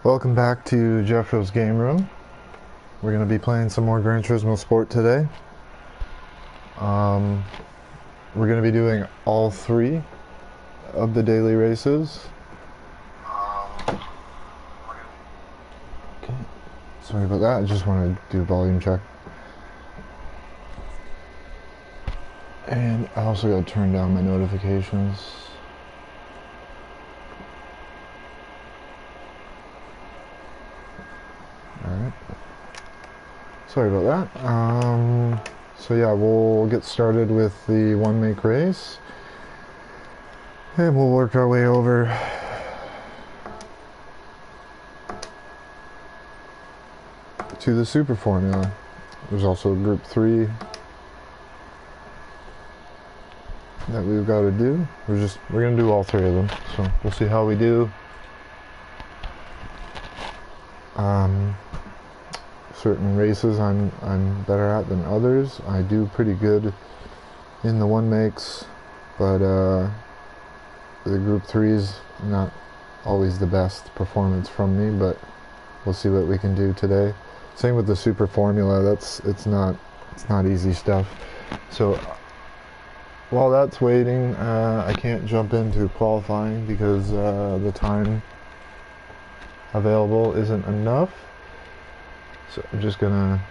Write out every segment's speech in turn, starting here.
Welcome back to Jeffro's Game Room. We're going to be playing some more Gran Turismo Sport today. We're going to be doing all three of the daily races. Okay. Sorry about that, I just want to do a volume check. And I also got to turn down my notifications. Alright. Sorry about that. So yeah, we'll get started with the one make race. And we'll work our way over to the Super Formula. There's also Group 3 that we've got to do. We're gonna do all three of them, so we'll see how we do. Certain races I'm better at than others. I do pretty good in the one makes, but the Group 3 is not always the best performance from me, but we'll see what we can do today. Same with the Super Formula. It's not easy stuff. So while that's waiting, I can't jump into qualifying because the time available isn't enough. So I'm just gonna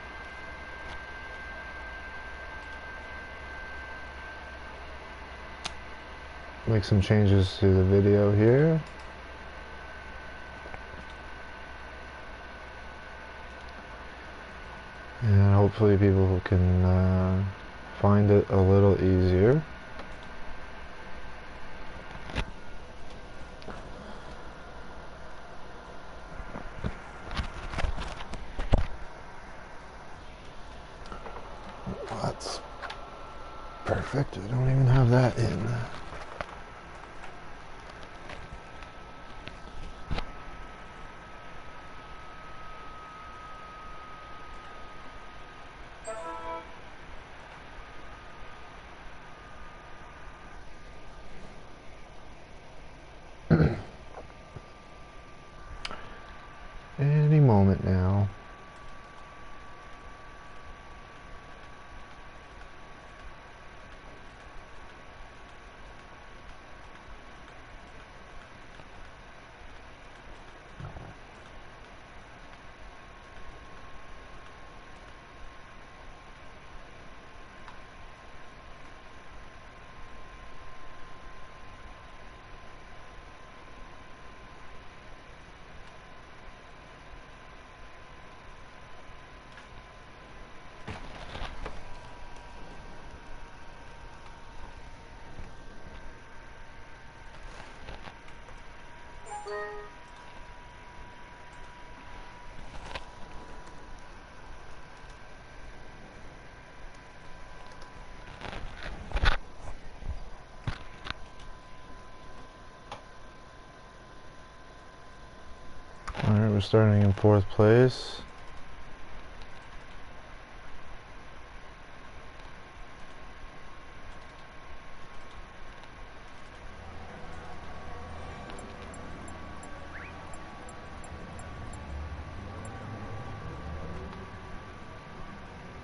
make some changes to the video here. And hopefully people can find it a little easier. That's perfect. I don't even have that in. Any moment now. Alright, we're starting in 4th place.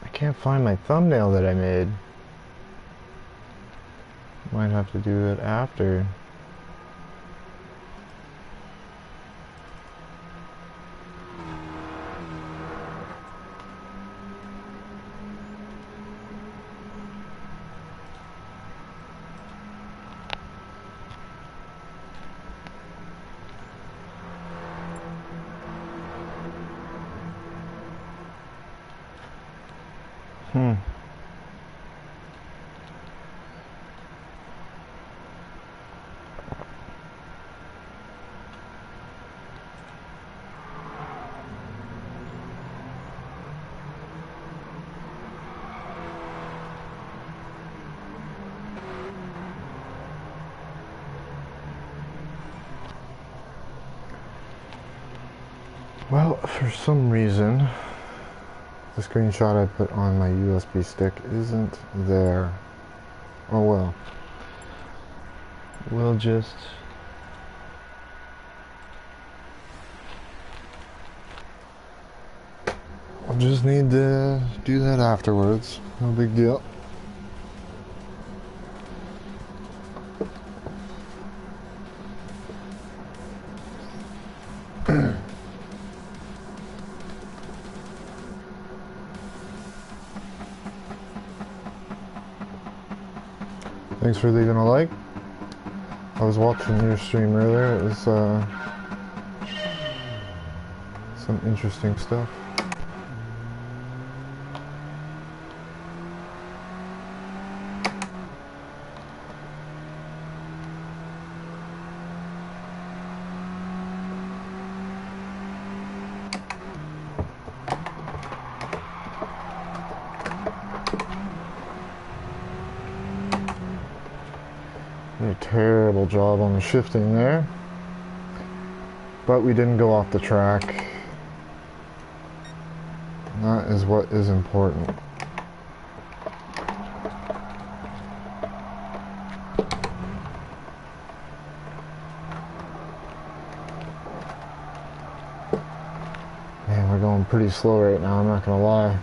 I can't find my thumbnail that I made. Might have to do it after. Well, for some reason, the screenshot I put on my USB stick isn't there. Oh well. We'll just Just need to do that afterwards. No big deal. Thanks for leaving a like. I was watching your stream earlier. It was some interesting stuff. A terrible job on the shifting there, but we didn't go off the track. That is what is important. Man, we're going pretty slow right now, I'm not gonna lie.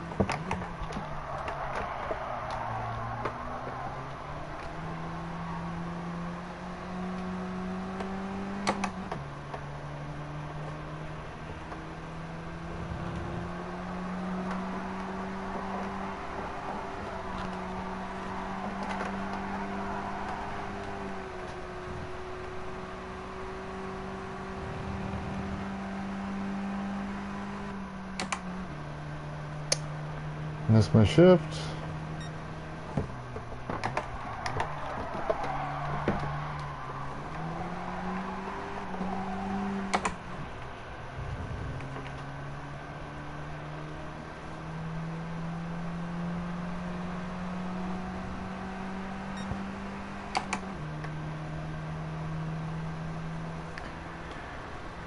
Missed my shift.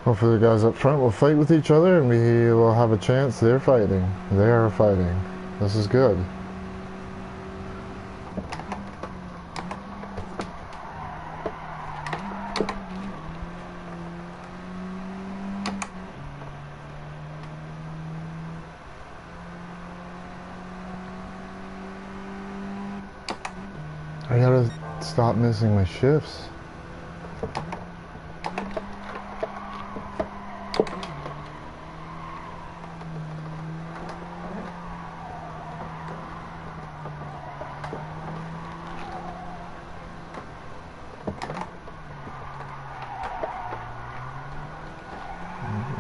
Hopefully the guys up front will fight with each other and we will have a chance. They're fighting. They are fighting. This is good. I gotta stop missing my shifts.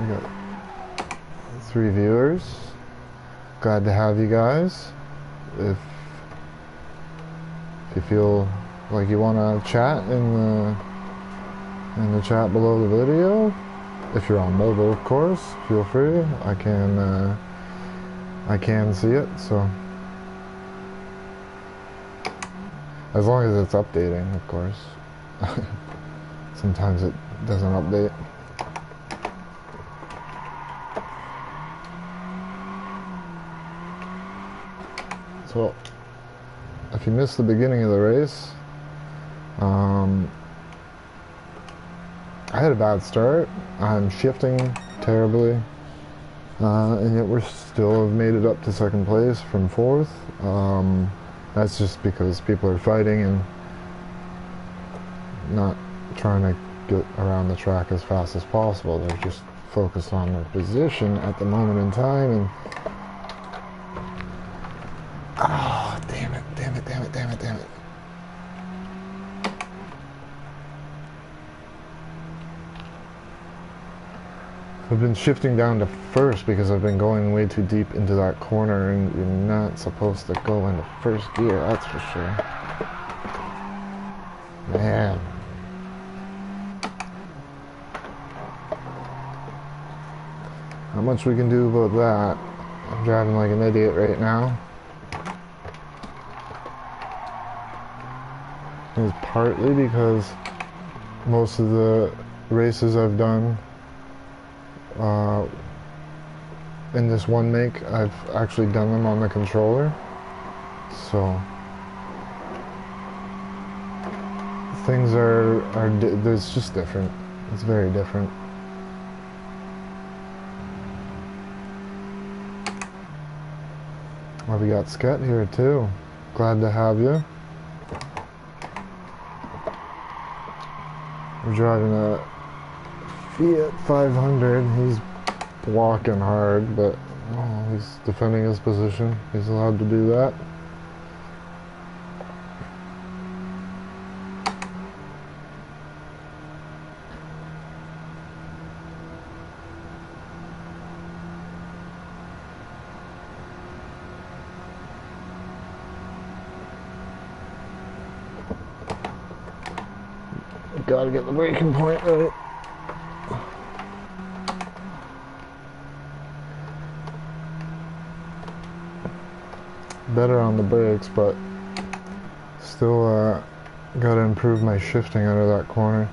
We got 3 viewers. Glad to have you guys. If you feel like you want to chat in the chat below the video, if you're on mobile, of course, feel free. I can see it, so as long as it's updating, of course. Sometimes it doesn't update. So, if you missed the beginning of the race, I had a bad start. I'm shifting terribly, and yet we're still have made it up to second place from 4th. That's just because people are fighting and not trying to get around the track as fast as possible. They're just focused on their position at the moment in time. And oh, damn it, damn it, damn it, damn it, damn it. I've been shifting down to 1st because I've been going way too deep into that corner, and you're not supposed to go into 1st gear, that's for sure. Man. Not much we can do about that. I'm driving like an idiot right now. It's partly because most of the races I've done in this one make, I've actually done them on the controller, so things are it's just different. It's very different. Well, we got Sket here too. Glad to have you. We're driving a Fiat 500. He's blocking hard, but he's defending his position. He's allowed to do that. Gotta get the braking point right. Better on the brakes, but still gotta improve my shifting out of that corner.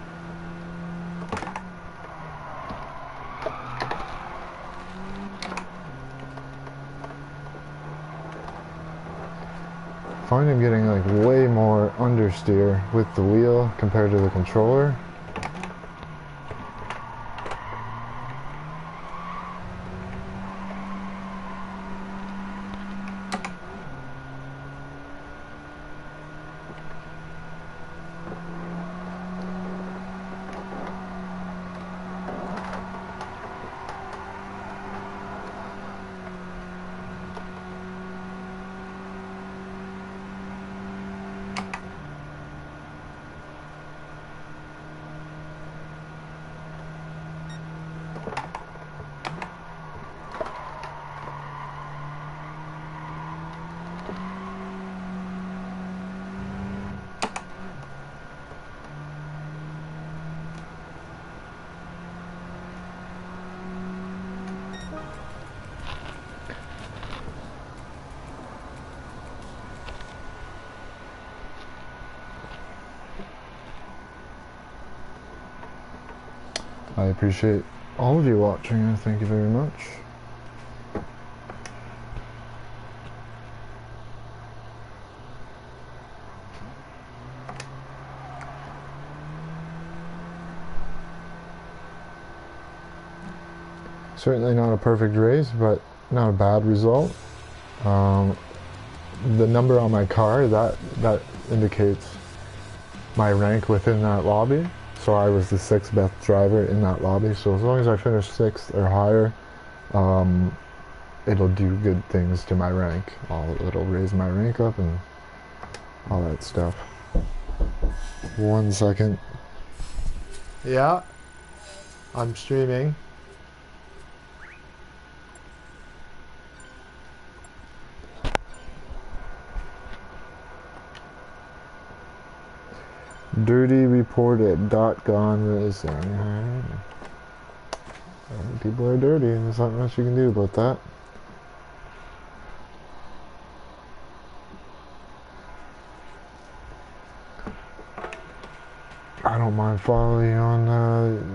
I find I'm getting like way more understeer with the wheel compared to the controller. I appreciate all of you watching. Thank you very much. Certainly not a perfect race, but not a bad result. The number on my car, that indicates my rank within that lobby. So I was the 6th best driver in that lobby. So as long as I finish 6th or higher, it'll do good things to my rank. It'll raise my rank up and all that stuff. 1 second. Yeah, I'm streaming. Dirty reported. Gone racing. People are dirty, and there's not much you can do about that. I don't mind following you on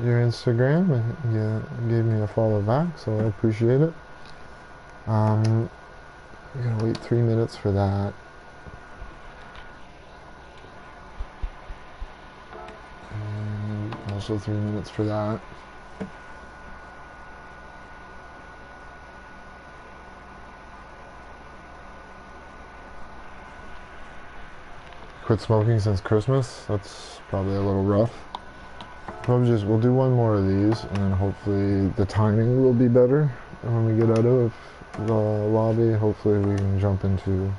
your Instagram, and you gave me a follow back, so I appreciate it. I'm gonna wait 3 minutes for that. Also 3 minutes for that. Quit smoking since Christmas. That's probably a little rough. We'll do one more of these, and then hopefully the timing will be better when we get out of the lobby. Hopefully we can jump into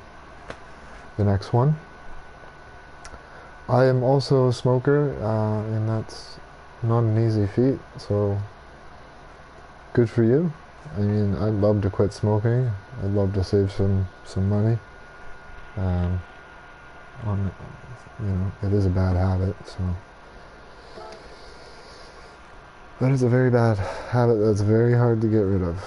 the next one. I am also a smoker, and that's not an easy feat, so good for you. I mean, I'd love to quit smoking. I'd love to save some money. It is a bad habit, so. But it's a very bad habit that's very hard to get rid of.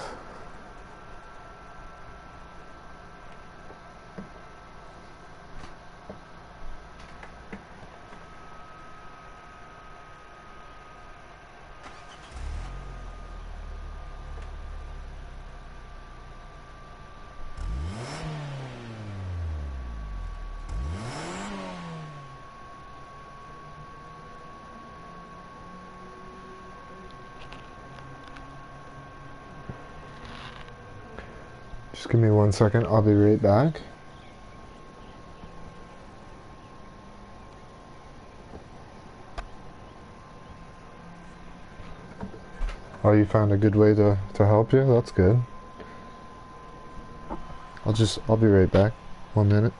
Just give me 1 second, I'll be right back. Oh, you found a good way to help you? That's good. I'll be right back. 1 minute.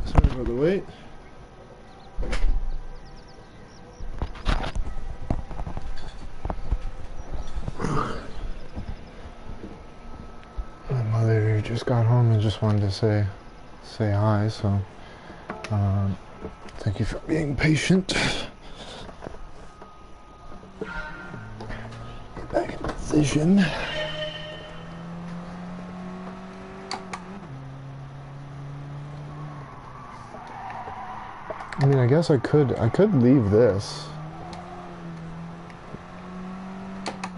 Sorry about the wait. My mother just got home and just wanted to say hi, so thank you for being patient. Get back in position. I mean, I guess I could leave this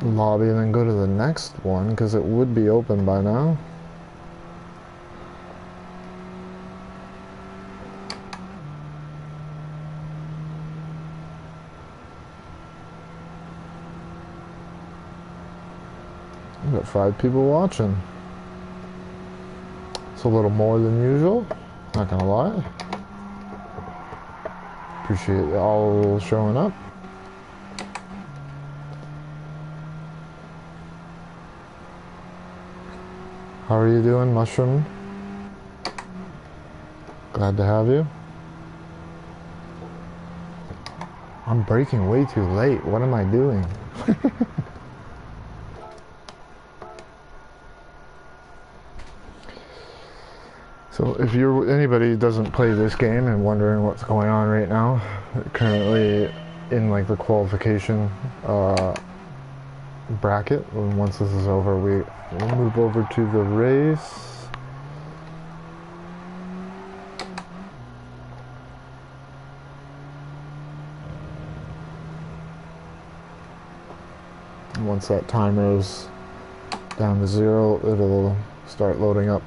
lobby and then go to the next one, because it would be open by now. We've got 5 people watching. It's a little more than usual, not gonna lie. Appreciate y'all showing up. How are you doing, Mushroom? Glad to have you. I'm breaking way too late. What am I doing? So if anybody doesn't play this game and wondering what's going on right now, currently in like the qualification bracket, and once this is over, we'll move over to the race. Once that timer's down to 0, it'll start loading up.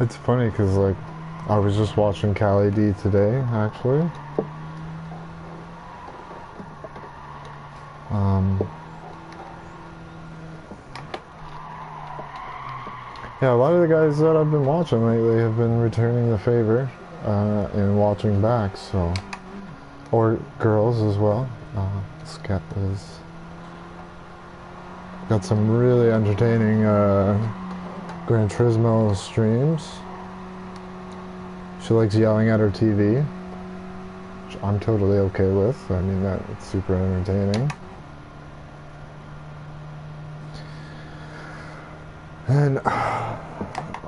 It's funny because, like, I was just watching Cali D today, actually. Yeah, a lot of the guys that I've been watching lately have been returning the favor and watching back, so... Or girls as well. Sket is... Got some really entertaining Gran Turismo streams. She likes yelling at her TV, which I'm totally okay with. I mean, that's super entertaining. And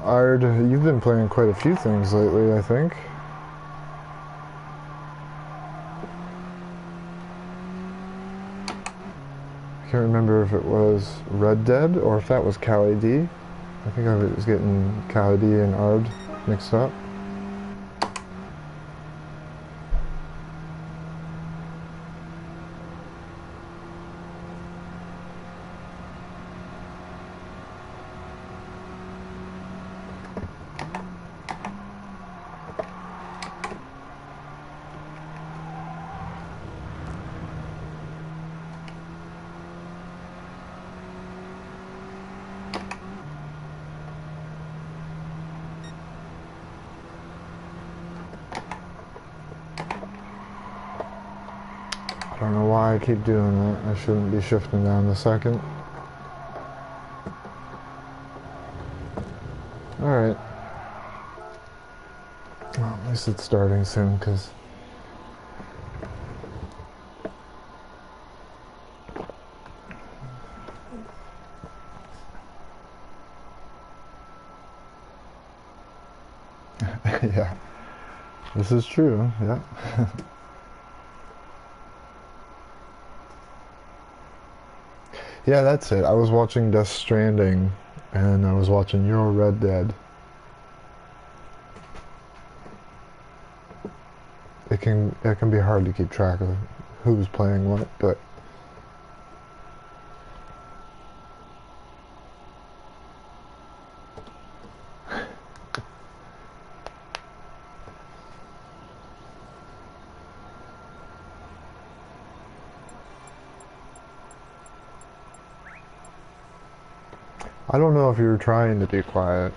Ard, you've been playing quite a few things lately, I think. I can't remember if it was Red Dead or if that was Cali D. I think I was getting Cali D and Ard mixed up. I don't know why I keep doing that. I shouldn't be shifting down the second. Alright. Well, at least it's starting soon, because... yeah. This is true, yeah. Yeah, that's it. I was watching Death Stranding, and I was watching Your Red Dead. It can be hard to keep track of who's playing what, but I don't know if you're trying to be quiet.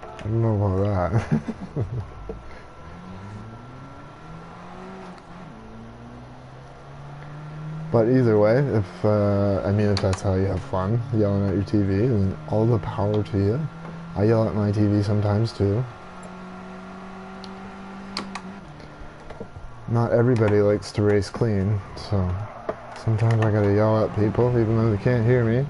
I don't know about that. But either way, if if that's how you have fun, yelling at your TV, then all the power to you. I yell at my TV sometimes too. Not everybody likes to race clean, so sometimes I gotta yell at people even though they can't hear me.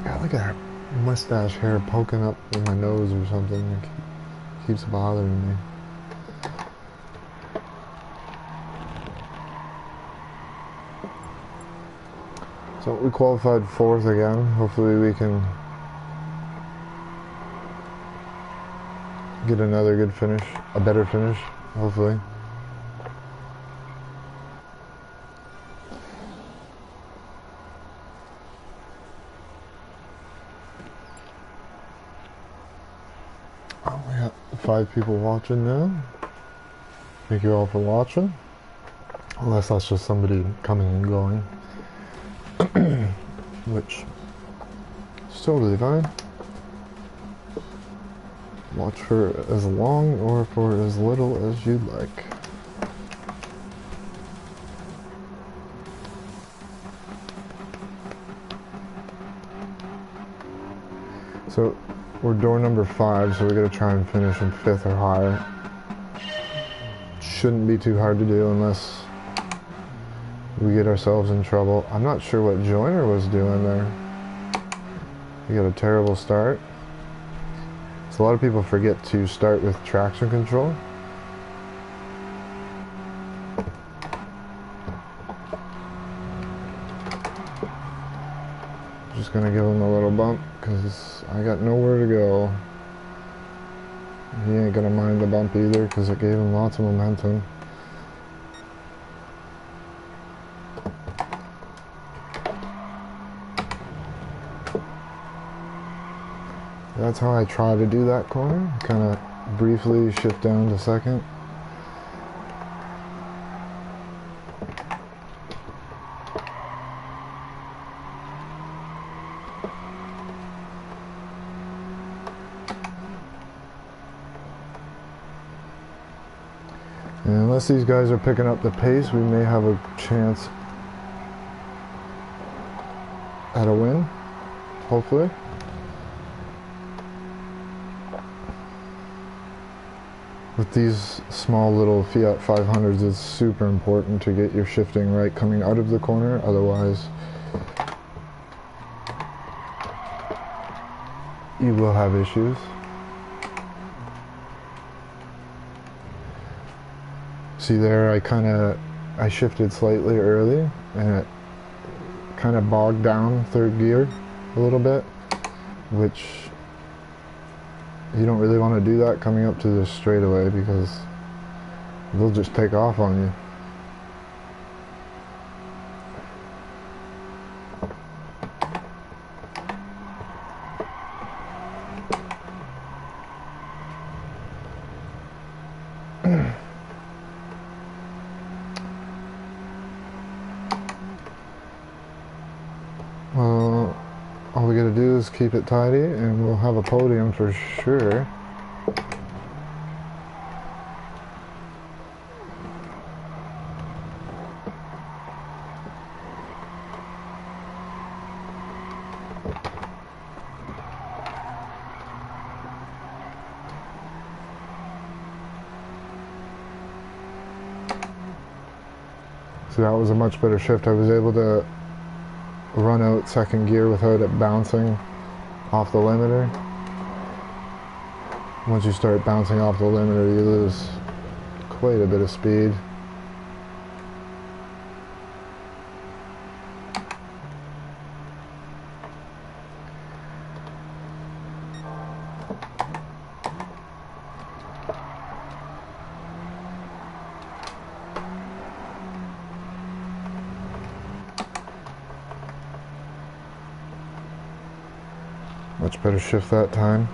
Got like a mustache hair poking up in my nose or something. It keeps bothering me. So we qualified 4th again. Hopefully we can get another good finish, a better finish, hopefully. Oh, we got 5 people watching now. Thank you all for watching. Unless that's just somebody coming and going. Which is totally fine. Watch for as long or for as little as you'd like. So we're door number 5, so we're gonna try and finish in 5th or higher. Shouldn't be too hard to do unless we get ourselves in trouble. I'm not sure what Joyner was doing there. He got a terrible start. So a lot of people forget to start with traction control. Just gonna give him a little bump because I got nowhere to go. He ain't gonna mind the bump either because it gave him lots of momentum. That's how I try to do that corner. Kind of briefly shift down to second. And unless these guys are picking up the pace, we may have a chance at a win, hopefully. With these small little Fiat 500s, it's super important to get your shifting right coming out of the corner, otherwise you will have issues. See there, I shifted slightly early and it kind of bogged down third gear a little bit, which you don't really want to do that coming up to this straightaway because they'll just take off on you. Well, all we gotta do is keep it tidy and we'll have a podium for sure. So that was a much better shift. I was able to run out second gear without it bouncing off the limiter. Once you start bouncing off the limiter, you lose quite a bit of speed. Much better shift that time.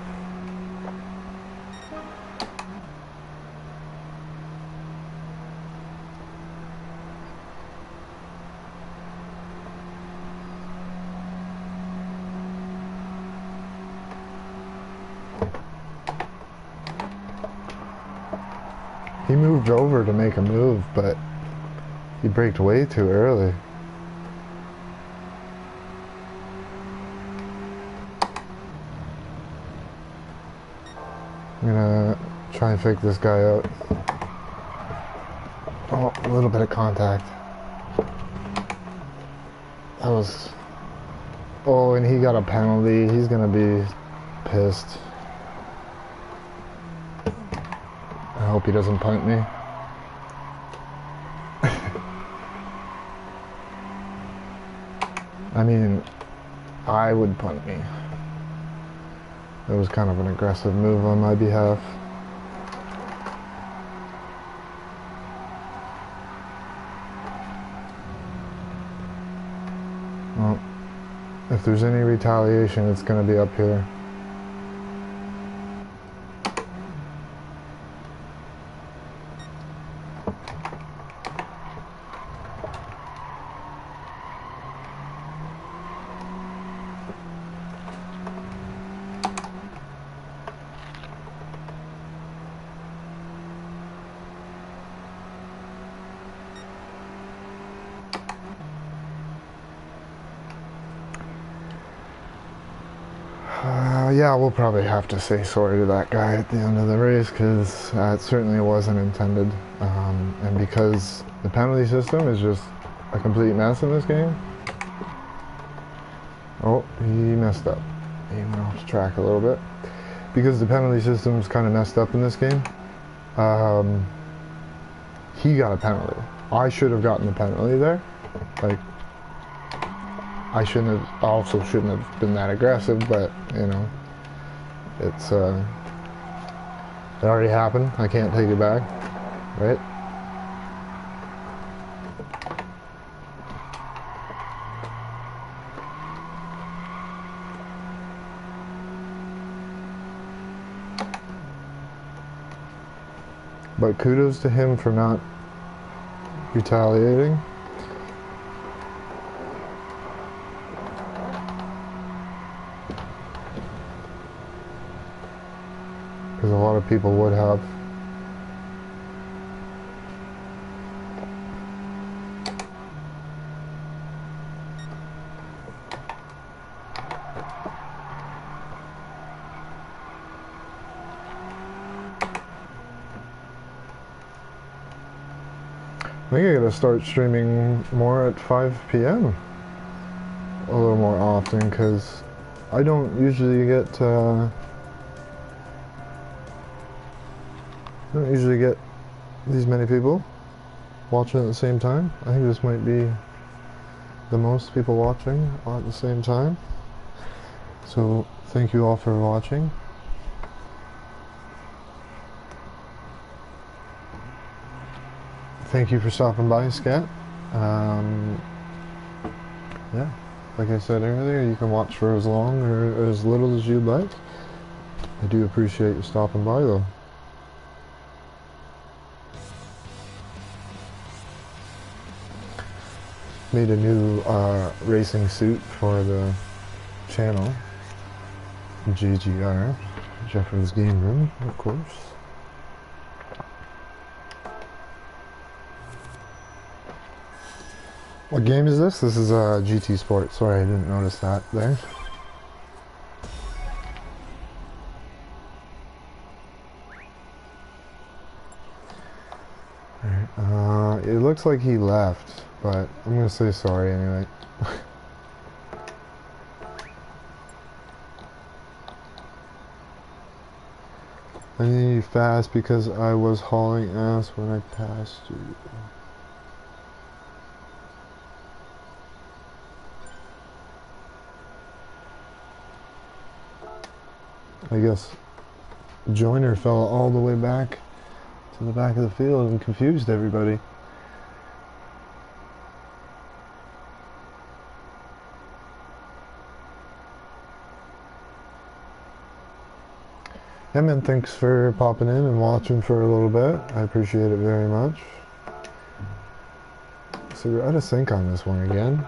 He moved over to make a move, but he braked way too early. I'm gonna try and fake this guy out. Oh, a little bit of contact. That was... Oh, and he got a penalty. He's gonna be pissed. I hope he doesn't punt me. I mean, I would punt me. It was kind of an aggressive move on my behalf. Well, if there's any retaliation, it's going to be up here. Yeah, we'll probably have to say sorry to that guy at the end of the race because it certainly wasn't intended. And because the penalty system is just a complete mess in this game. Oh, he messed up. He went off the track a little bit. Because the penalty system's kind of messed up in this game, he got a penalty. I should have gotten the penalty there. Like, I shouldn't have been that aggressive, but, you know, it's, it already happened. I can't take it back, right? But kudos to him for not retaliating. Because a lot of people would have. I think I gotta start streaming more at 5 p.m. a little more often, because I don't usually get these many people watching at the same time. I think this might be the most people watching at the same time. So thank you all for watching. Thank you for stopping by, Scat. Yeah, like I said earlier, you can watch for as long or as little as you'd like. I do appreciate you stopping by, though. Made a new racing suit for the channel. GGR, Jeffrey's Game Room, of course. What game is this? This is GT Sport. Sorry, I didn't notice that there. Alright, it looks like he left, but I'm gonna say sorry anyway. I need you fast because I was hauling ass when I passed you. I guess Joyner fell all the way back to the back of the field and confused everybody. Yeah, man, thanks for popping in and watching for a little bit. I appreciate it very much. So we're out of sync on this one again.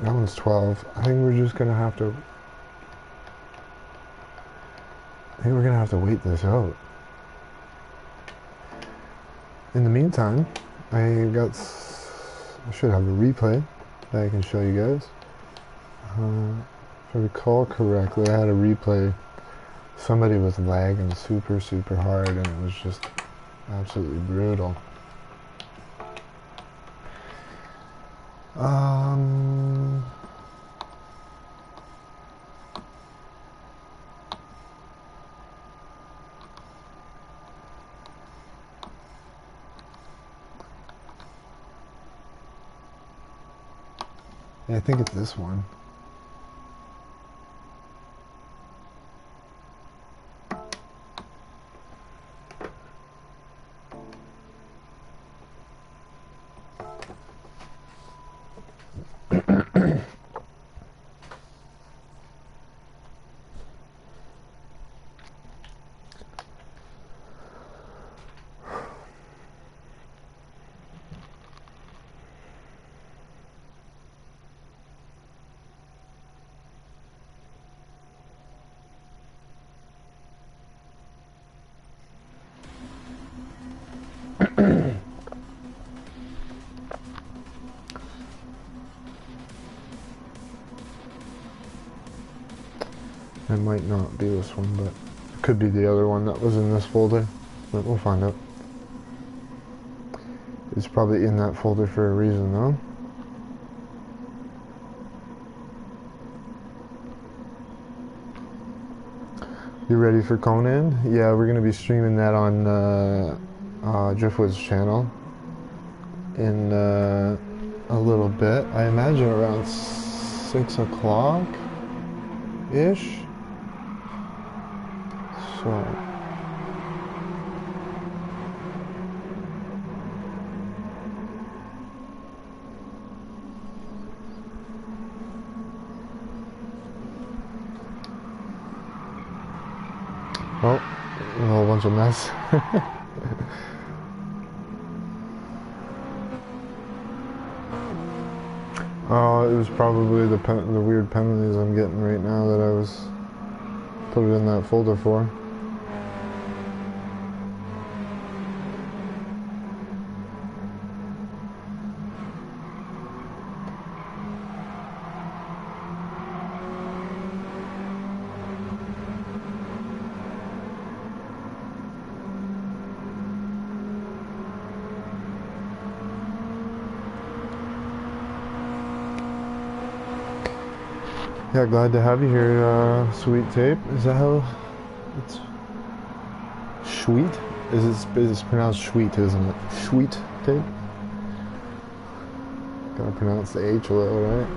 That one's 12. I think we're just gonna have to... I think we're gonna have to wait this out. In the meantime, I should have a replay that I can show you guys. If I recall correctly, I had a replay. Somebody was lagging super hard, and it was just absolutely brutal. Yeah, I think it's this one. It might not be this one, but it could be the other one that was in this folder, but we'll find out. It's probably in that folder for a reason, though. You ready for Conan? Yeah, we're going to be streaming that on Driftwood's channel in a little bit. I imagine around 6 o'clock-ish. So... Well, a whole bunch of mess. Oh, it was probably the weird penalties I'm getting right now that I was put it in that folder for. Yeah, glad to have you here, Sweet Tape. Is that how it's sweet? It's pronounced sweet, isn't it? Sweet Tape? Gotta pronounce the H a little, right?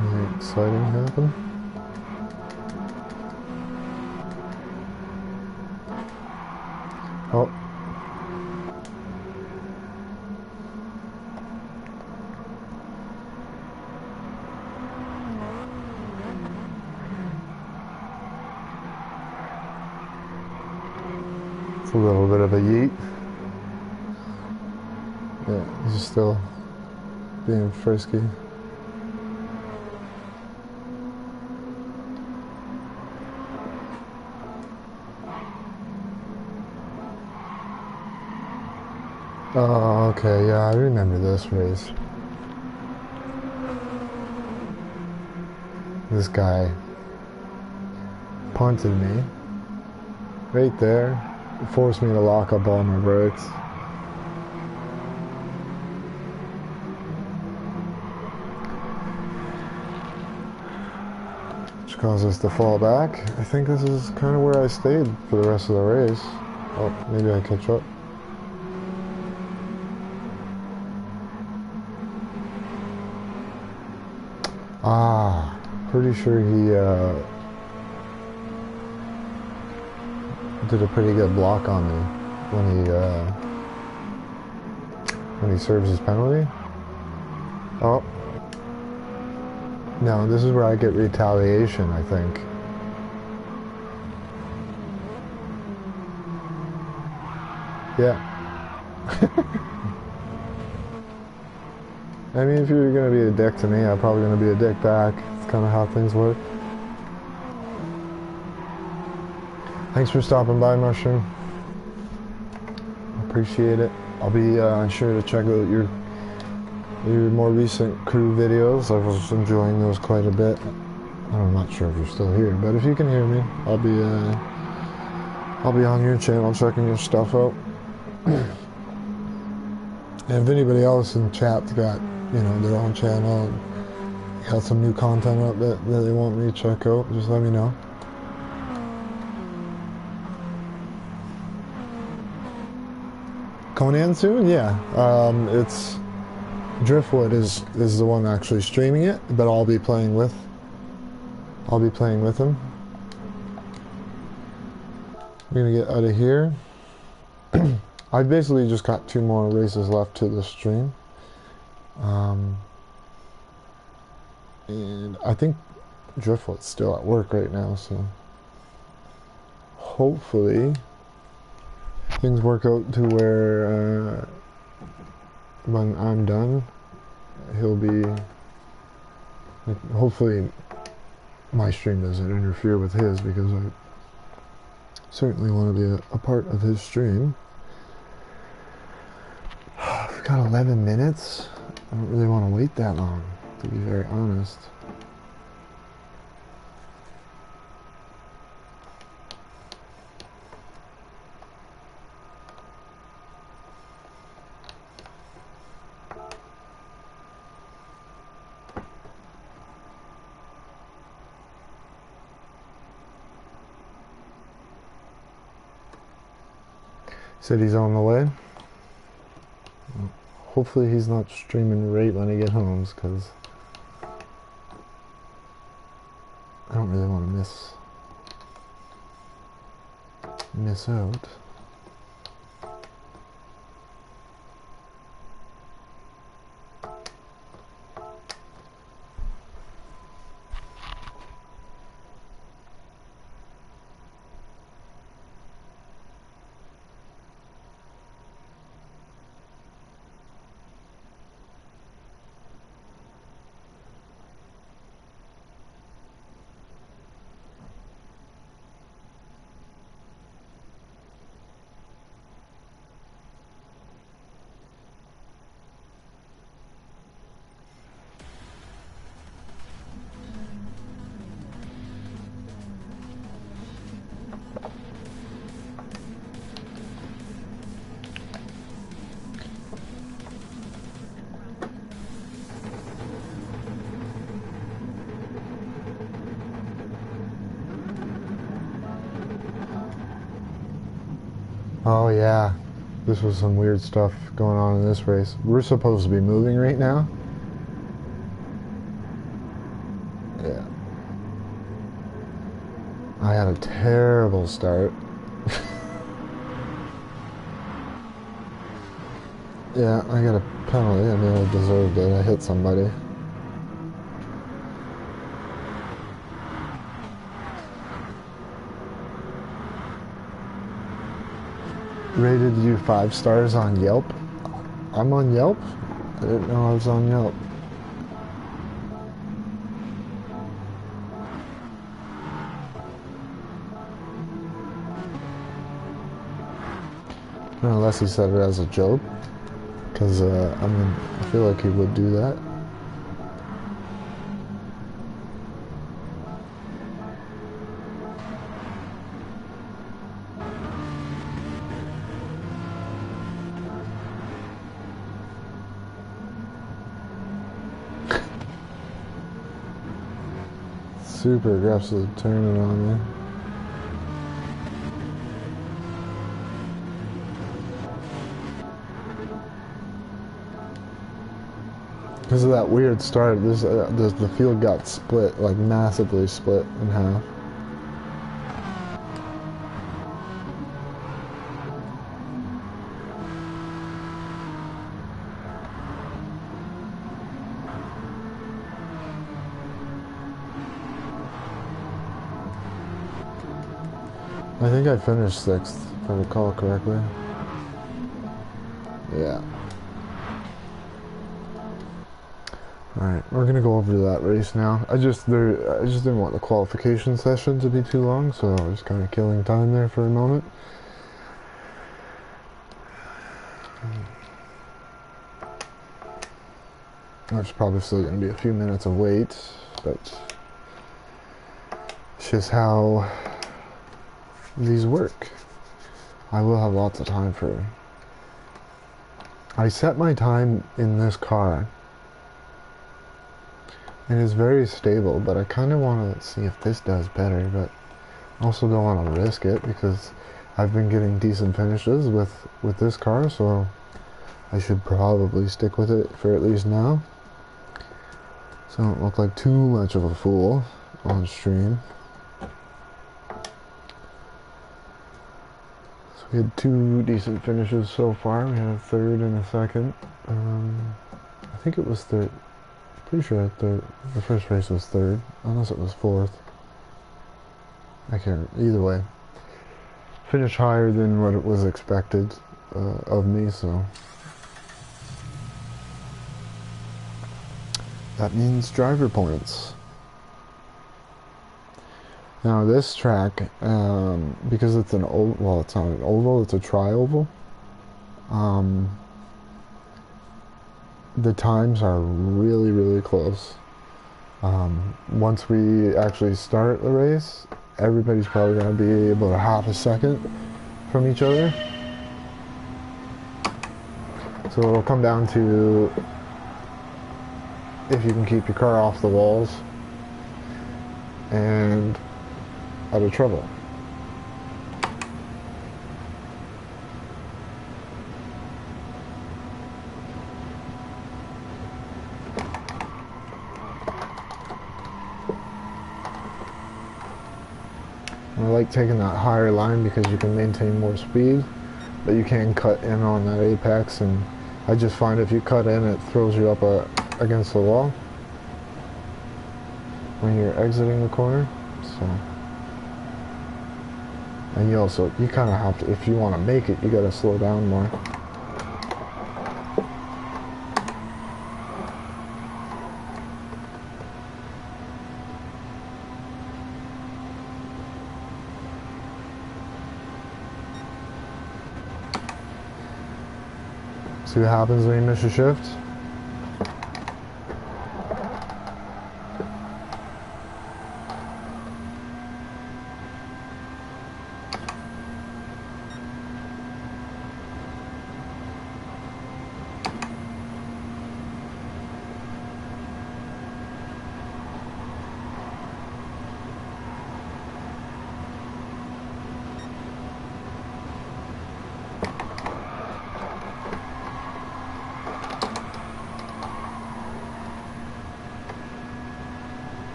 Anything exciting happen? Oh. It's a little bit of a yeet. Yeah, he's still being frisky. Oh, okay, yeah, I remember this race. This guy punted me right there. It forced me to lock up all my brakes. Which caused us to fall back. I think this is kind of where I stayed for the rest of the race. Oh, maybe I catch up. Ah, pretty sure he did a pretty good block on me when he serves his penalty. Oh, no, this is where I get retaliation, I think. Yeah. I mean, if you're gonna be a dick to me, I'm probably gonna be a dick back. It's kind of how things work. Thanks for stopping by, Mushroom. Appreciate it. I'll be sure to check out your more recent crew videos. I was enjoying those quite a bit. I'm not sure if you're still here, but if you can hear me, I'll be on your channel checking your stuff out. And if anybody else in chat's got, their own channel, got some new content up that they want me to check out, just let me know. Conan soon? Yeah. It's Driftwood is the one actually streaming it, but I'll be playing with him. We're gonna get out of here. I've basically just got 2 more races left to the stream. And I think Driftwood's still at work right now, so hopefully things work out to where when I'm done, he'll be, hopefully my stream doesn't interfere with his, because I certainly want to be a part of his stream. We've got 11 minutes. I don't really want to wait that long, to be very honest. Said he's on the way. Hopefully he's not streaming right when I get home, because I don't really want to miss out. Oh yeah, this was some weird stuff going on in this race. We're supposed to be moving right now. Yeah. I had a terrible start. Yeah, I got a penalty. I mean, I deserved it. I hit somebody. Rated you 5 stars on Yelp. I'm on Yelp? I didn't know I was on Yelp. Unless he said it as a joke. Because, I mean, I feel like he would do that. Super aggressive turning on me. Because of that weird start, the field got split, like massively split in half. I think I finished 6th, if I recall correctly. Yeah. Alright, we're gonna go over to that race now. I just didn't want the qualification session to be too long, so I was kind of killing time there for a moment. There's probably still gonna be a few minutes of wait, but it's just how these work. I will have lots of time for. I set my time in this car. It is very stable, but I kind of want to see if this does better, but also don't want to risk it because I've been getting decent finishes with this car, so I should probably stick with it for at least now. So I don't look like too much of a fool on stream. So we had 2 decent finishes so far. We had a 3rd and a 2nd. I think it was 3rd. Pretty sure the first race was 3rd, unless it was 4th. I can't. Either way, finish higher than what it was expected of me, so that means driver points. Now this track, because it's an oval, well, it's not an oval, it's a tri-oval. The times are really, really close. Once we actually start the race, everybody's probably going to be about a half a second from each other. So it'll come down to if you can keep your car off the walls and out of trouble. I like taking that higher line because you can maintain more speed, but you can cut in on that apex, and I just find if you cut in, it throws you up against the wall when you're exiting the corner. So, and you kind of have to, if you want to make it, you got to slow down more. See what happens when you miss a shift?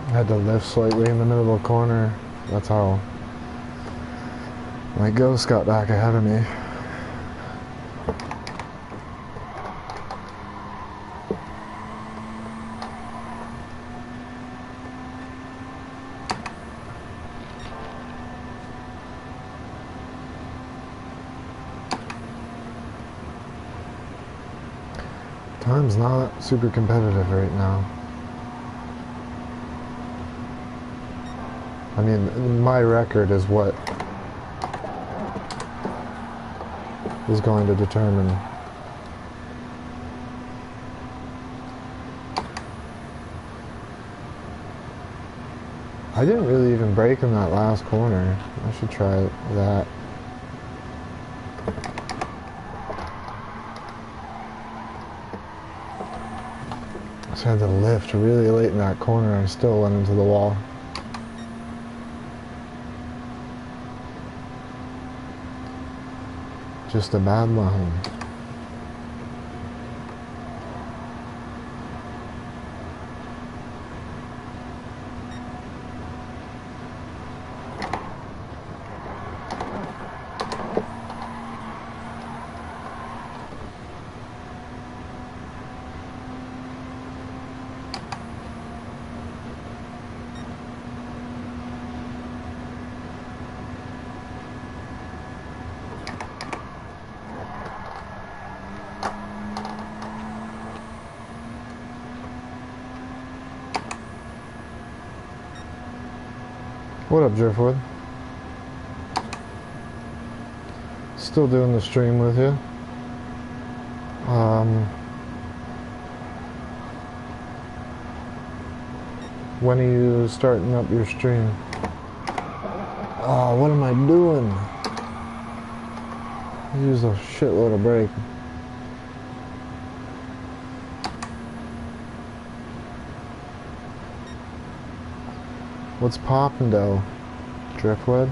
I had to lift slightly in the middle of the corner. That's how my ghost got back ahead of me. Time's not super competitive right now. I mean, my record is what is going to determine. I didn't really even brake in that last corner. I should try that. So I had to lift really late in that corner and I still went into the wall. Just a bad line. What up, Driftwood? Still doing the stream with you. When are you starting up your stream? Oh, what am I doing? I used a shitload of brake. What's poppin' though, Driftwood?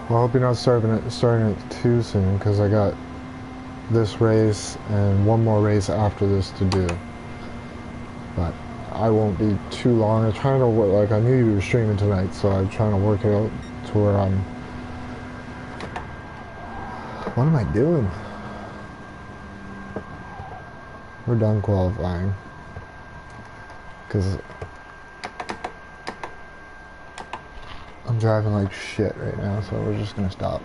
Well, I hope you're not starting it too soon, because I got this race and one more race after this to do. But I won't be too long. I'm trying to work, like I knew you were streaming tonight, so I'm trying to work it out to where I'm... What am I doing? We're done qualifying. Because I'm driving like shit right now, so we're just gonna stop.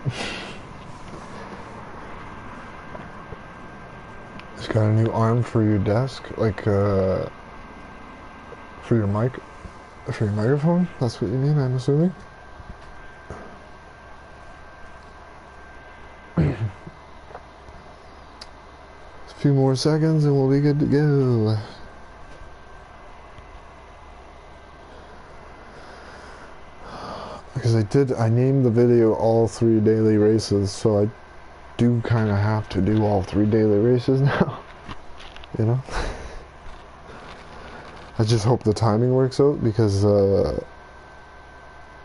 It's got a new arm for your desk, like for your microphone. That's what you mean, I'm assuming. A few more seconds and we'll be good to go. Because I named the video all 3 daily races, so I do kind of have to do all 3 daily races now. You know? I just hope the timing works out, because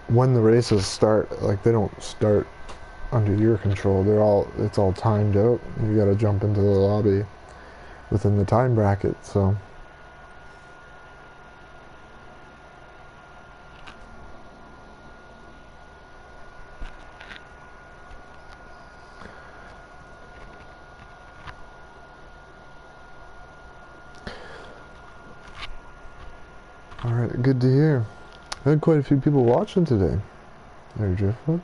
when the races start, like, they don't start under your control. It's all timed out. You gotta jump into the lobby within the time bracket, so... Alright, good to hear. I had quite a few people watching today. There, Driftwood.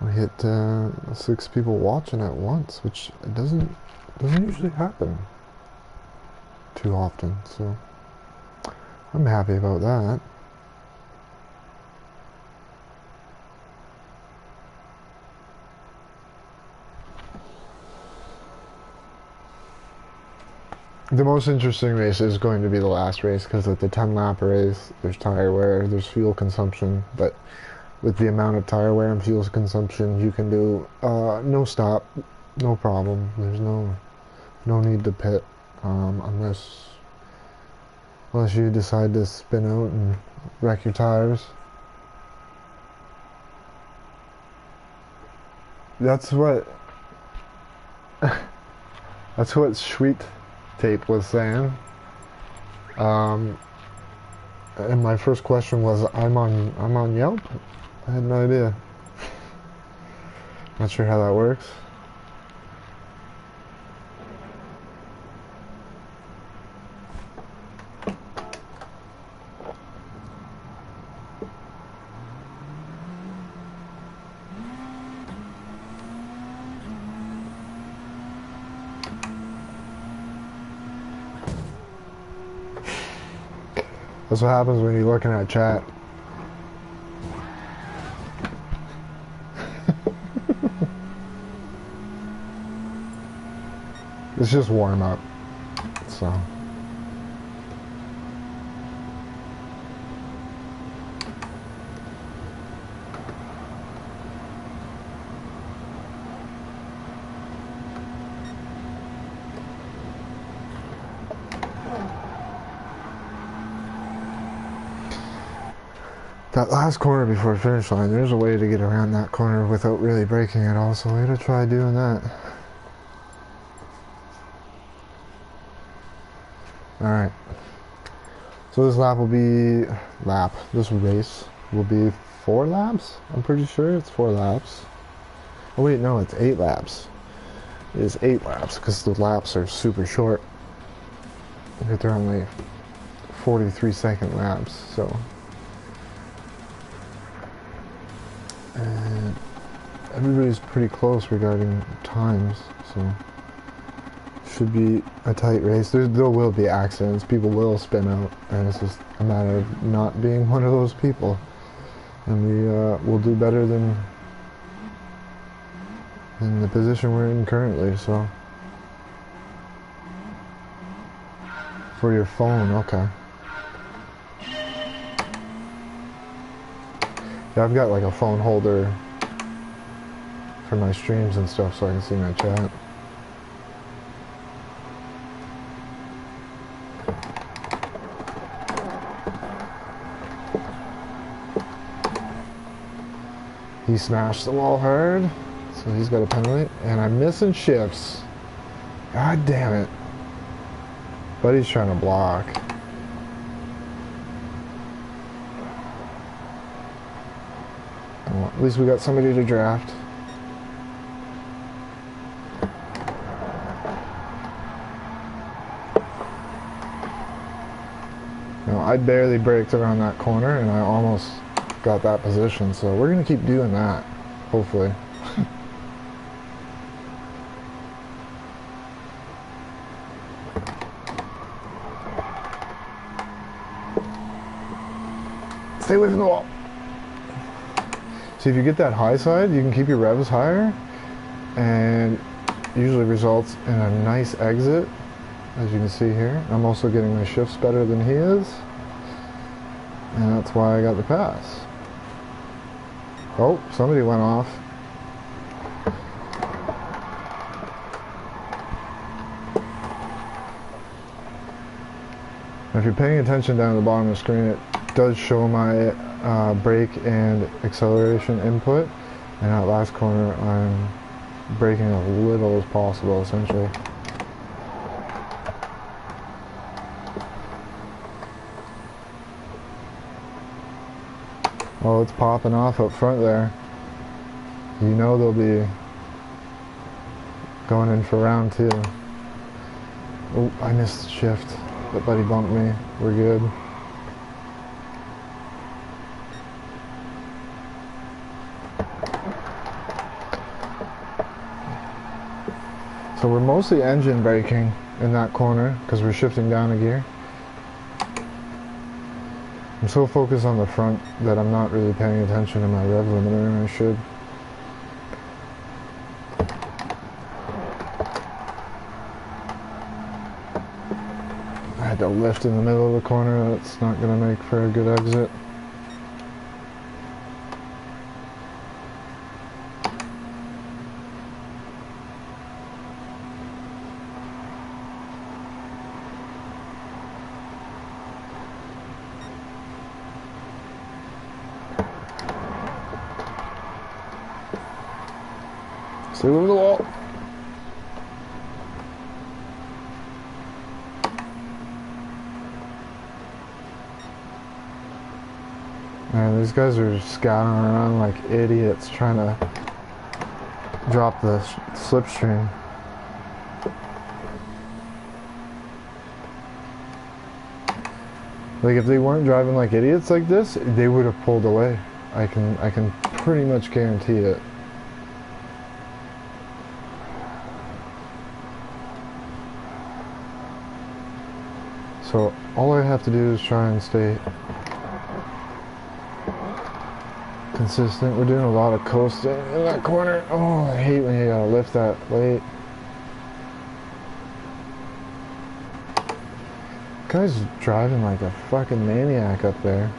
We hit 6 people watching at once, which doesn't usually happen too often, so I'm happy about that. The most interesting race is going to be the last race, because at the 10-lap race, there's tire wear, there's fuel consumption, but with the amount of tire wear and fuel consumption, you can do no stop, no problem. There's no need to pit, unless you decide to spin out and wreck your tires. That's what Sweet Tape was saying. And my first question was, I'm on Yelp? I had no idea. Not sure how that works. That's what happens when you're looking at chat. It's just warm up, so. That last corner before the finish line, there's a way to get around that corner without really braking at all, so we're gonna try doing that. Alright. So this this race will be 4 laps? I'm pretty sure it's 4 laps. Oh wait, no, it's 8 laps. It is 8 laps, because the laps are super short. They're only 43-second laps, so... And everybody's pretty close regarding times, so should be a tight race. There will be accidents, people will spin out, and it's just a matter of not being one of those people. And we will do better than in the position we're in currently, so. For your phone, okay. Yeah, I've got like a phone holder for my streams and stuff so I can see my chat. He smashed the wall hard, so he's got a penalty. And I'm missing shifts. God damn it. Buddy's trying to block. Well, at least we got somebody to draft. Now, I barely braked around that corner and I almost got that position, so we're going to keep doing that, hopefully. Stay away from the wall. See, if you get that high side, you can keep your revs higher, and usually results in a nice exit, as you can see here. I'm also getting my shifts better than he is, and that's why I got the pass. Oh, somebody went off. If you're paying attention down at the bottom of the screen, it does show my brake and acceleration input, and that last corner I'm braking as little as possible, essentially. Oh, it's popping off up front there. You know they'll be going in for round 2. Oh, I missed the shift, but buddy bumped me. We're good. So we're mostly engine braking in that corner because we're shifting down a gear. I'm so focused on the front that I'm not really paying attention to my rev limiter, and I should. I had to lift in the middle of the corner. That's not going to make for a good exit. Stay over the wall. Man, these guys are scattering around like idiots trying to drop the slipstream. Like, if they weren't driving like idiots like this, they would have pulled away. I can pretty much guarantee it. So all I have to do is try and stay consistent. We're doing a lot of coasting in that corner. Oh, I hate when you gotta lift that late. Guy's driving like a fucking maniac up there.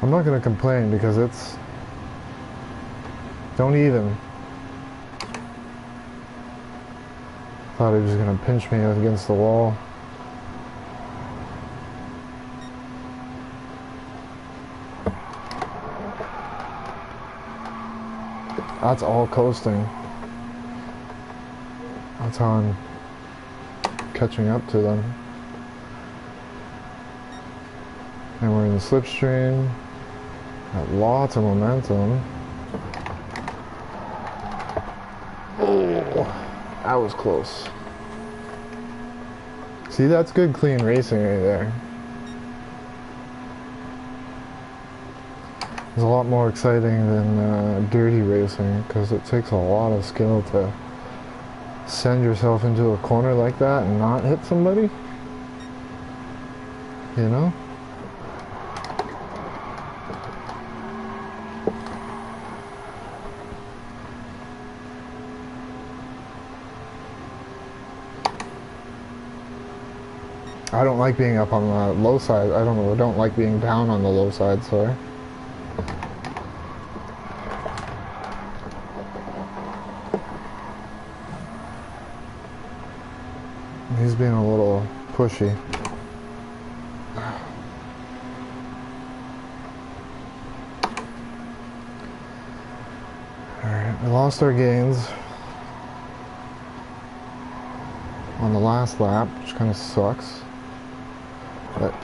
I'm not gonna complain because it's... Don't even. Thought he was gonna pinch me against the wall. That's all coasting. That's how I'm catching up to them. And we're in the slipstream. Got lots of momentum. Oh, that was close. See, that's good clean racing right there. It's a lot more exciting than dirty racing because it takes a lot of skill to send yourself into a corner like that and not hit somebody. You know? I don't like being up on the low side. I don't like being down on the low side, sorry. he's being a little pushy. Alright, we lost our gains on the last lap, which kind of sucks. But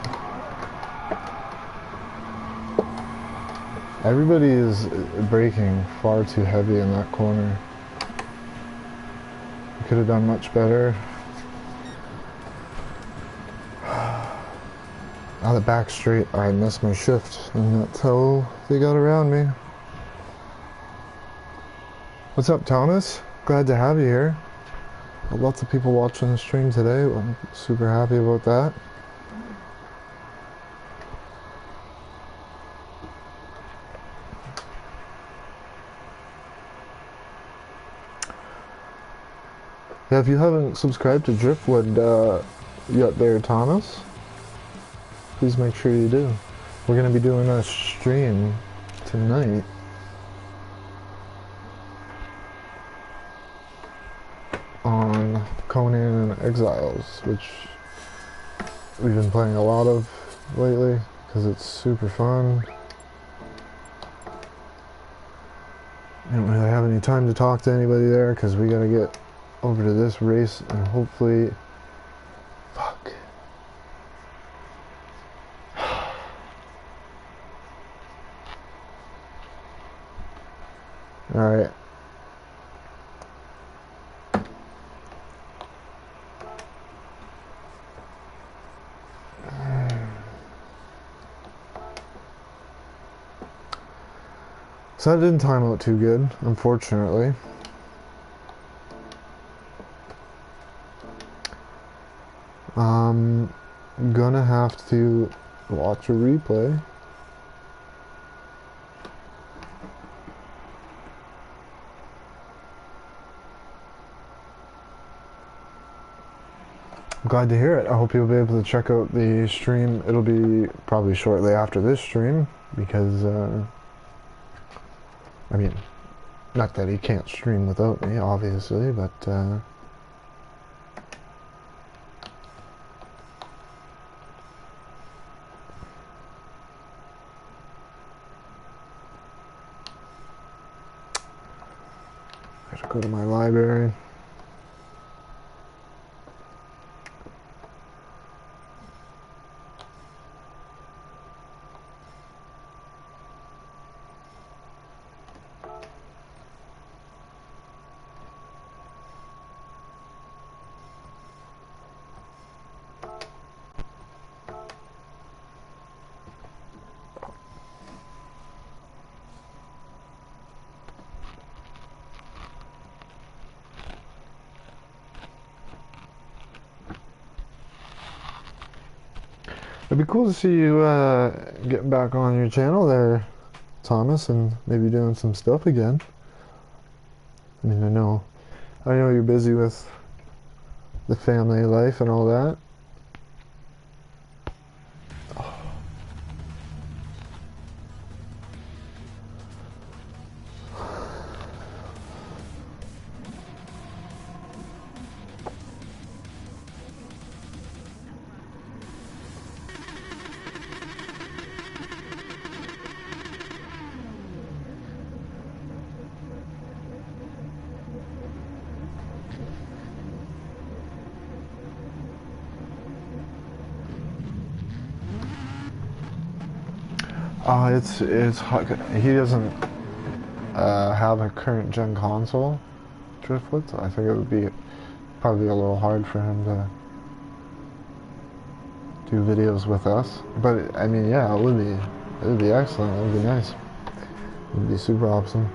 everybody is braking far too heavy in that corner. We could have done much better. Now the back straight, I missed my shift, and that's how they got around me. What's up, Thomas? Glad to have you here. Lots of people watching the stream today. I'm super happy about that. Yeah, if you haven't subscribed to Driftwood yet there, Thomas, please make sure you do. We're going to be doing a stream tonight. On Conan Exiles, which we've been playing a lot of lately because it's super fun. I don't really have any time to talk to anybody there because we gotta get over to this race and hopefully... Fuck. Alright. So that didn't time out too good, unfortunately. I'm gonna have to watch a replay. I'm glad to hear it. I hope you'll be able to check out the stream. It'll be probably shortly after this stream because I mean, not that he can't stream without me, obviously, but I have to go to my library. It'd be cool to see you getting back on your channel there, Thomas, and maybe doing some stuff again. I mean, I know you're busy with the family life and all that. It's hot. He doesn't have a current gen console, Driftwood, so I think it would be probably a little hard for him to do videos with us. But I mean, yeah, it would be excellent. It would be nice. It would be super awesome.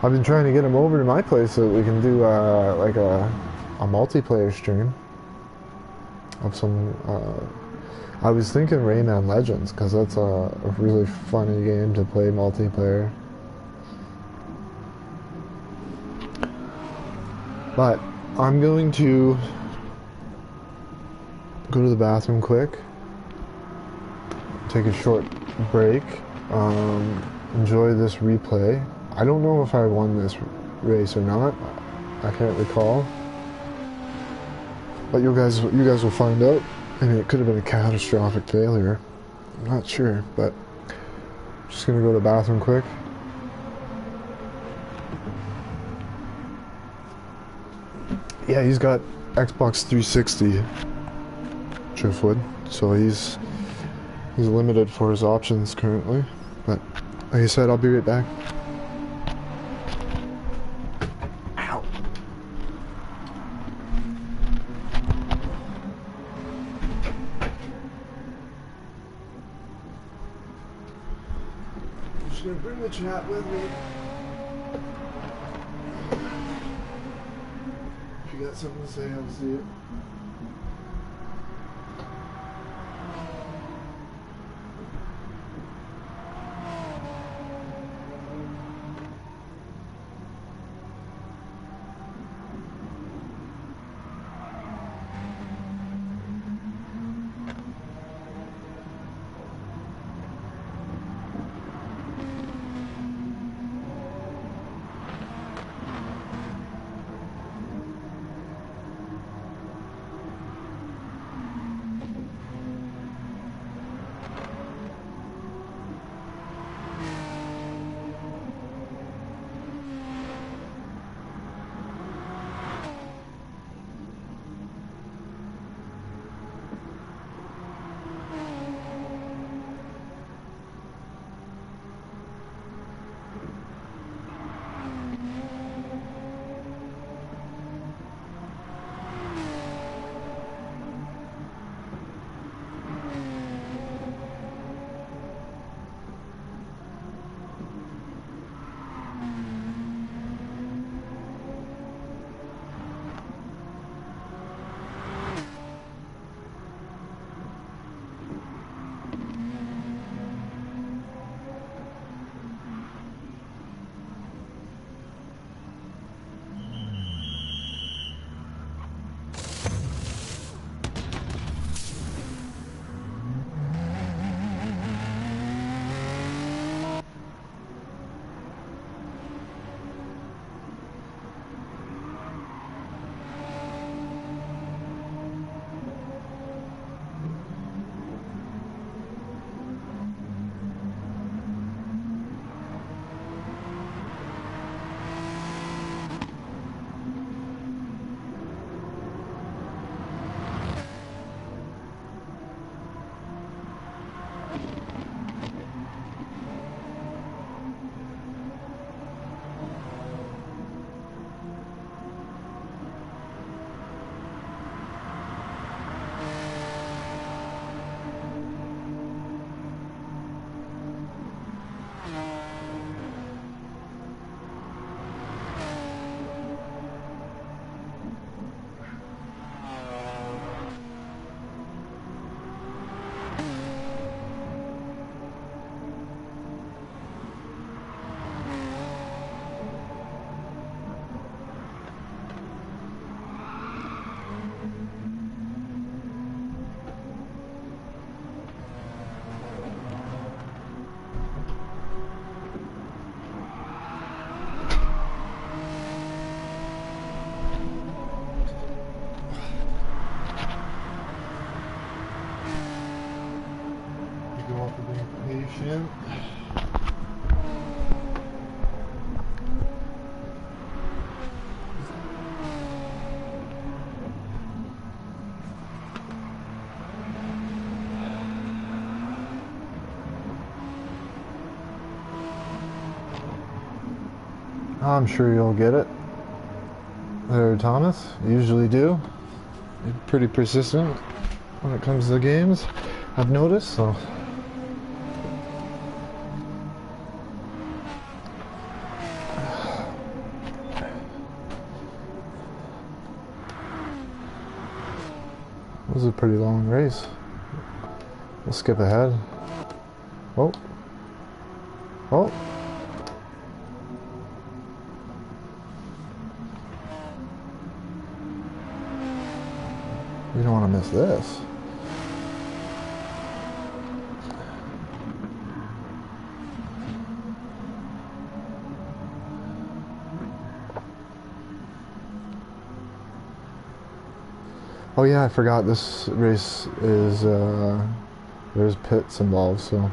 I've been trying to get him over to my place so that we can do like a multiplayer stream of some. I was thinking Rayman Legends, because that's a really funny game to play multiplayer. But I'm going to go to the bathroom quick, take a short break, enjoy this replay. I don't know if I won this race or not. I can't recall. But you guys will find out. I mean, it could have been a catastrophic failure. I'm not sure, but I'm just gonna go to the bathroom quick. Yeah, he's got Xbox 360, Driftwood, so he's limited for his options currently. But like I said, I'll be right back. Ow. I'm just gonna bring the chat with me. If you got something to say, I'll see it. Patient. I'm sure you'll get it there, Thomas. You usually do. You're pretty persistent when it comes to games, I've noticed, so. This is a pretty long race. We'll skip ahead. Oh. Oh. You don't want to miss this. Oh yeah, I forgot this race is, there's pits involved, so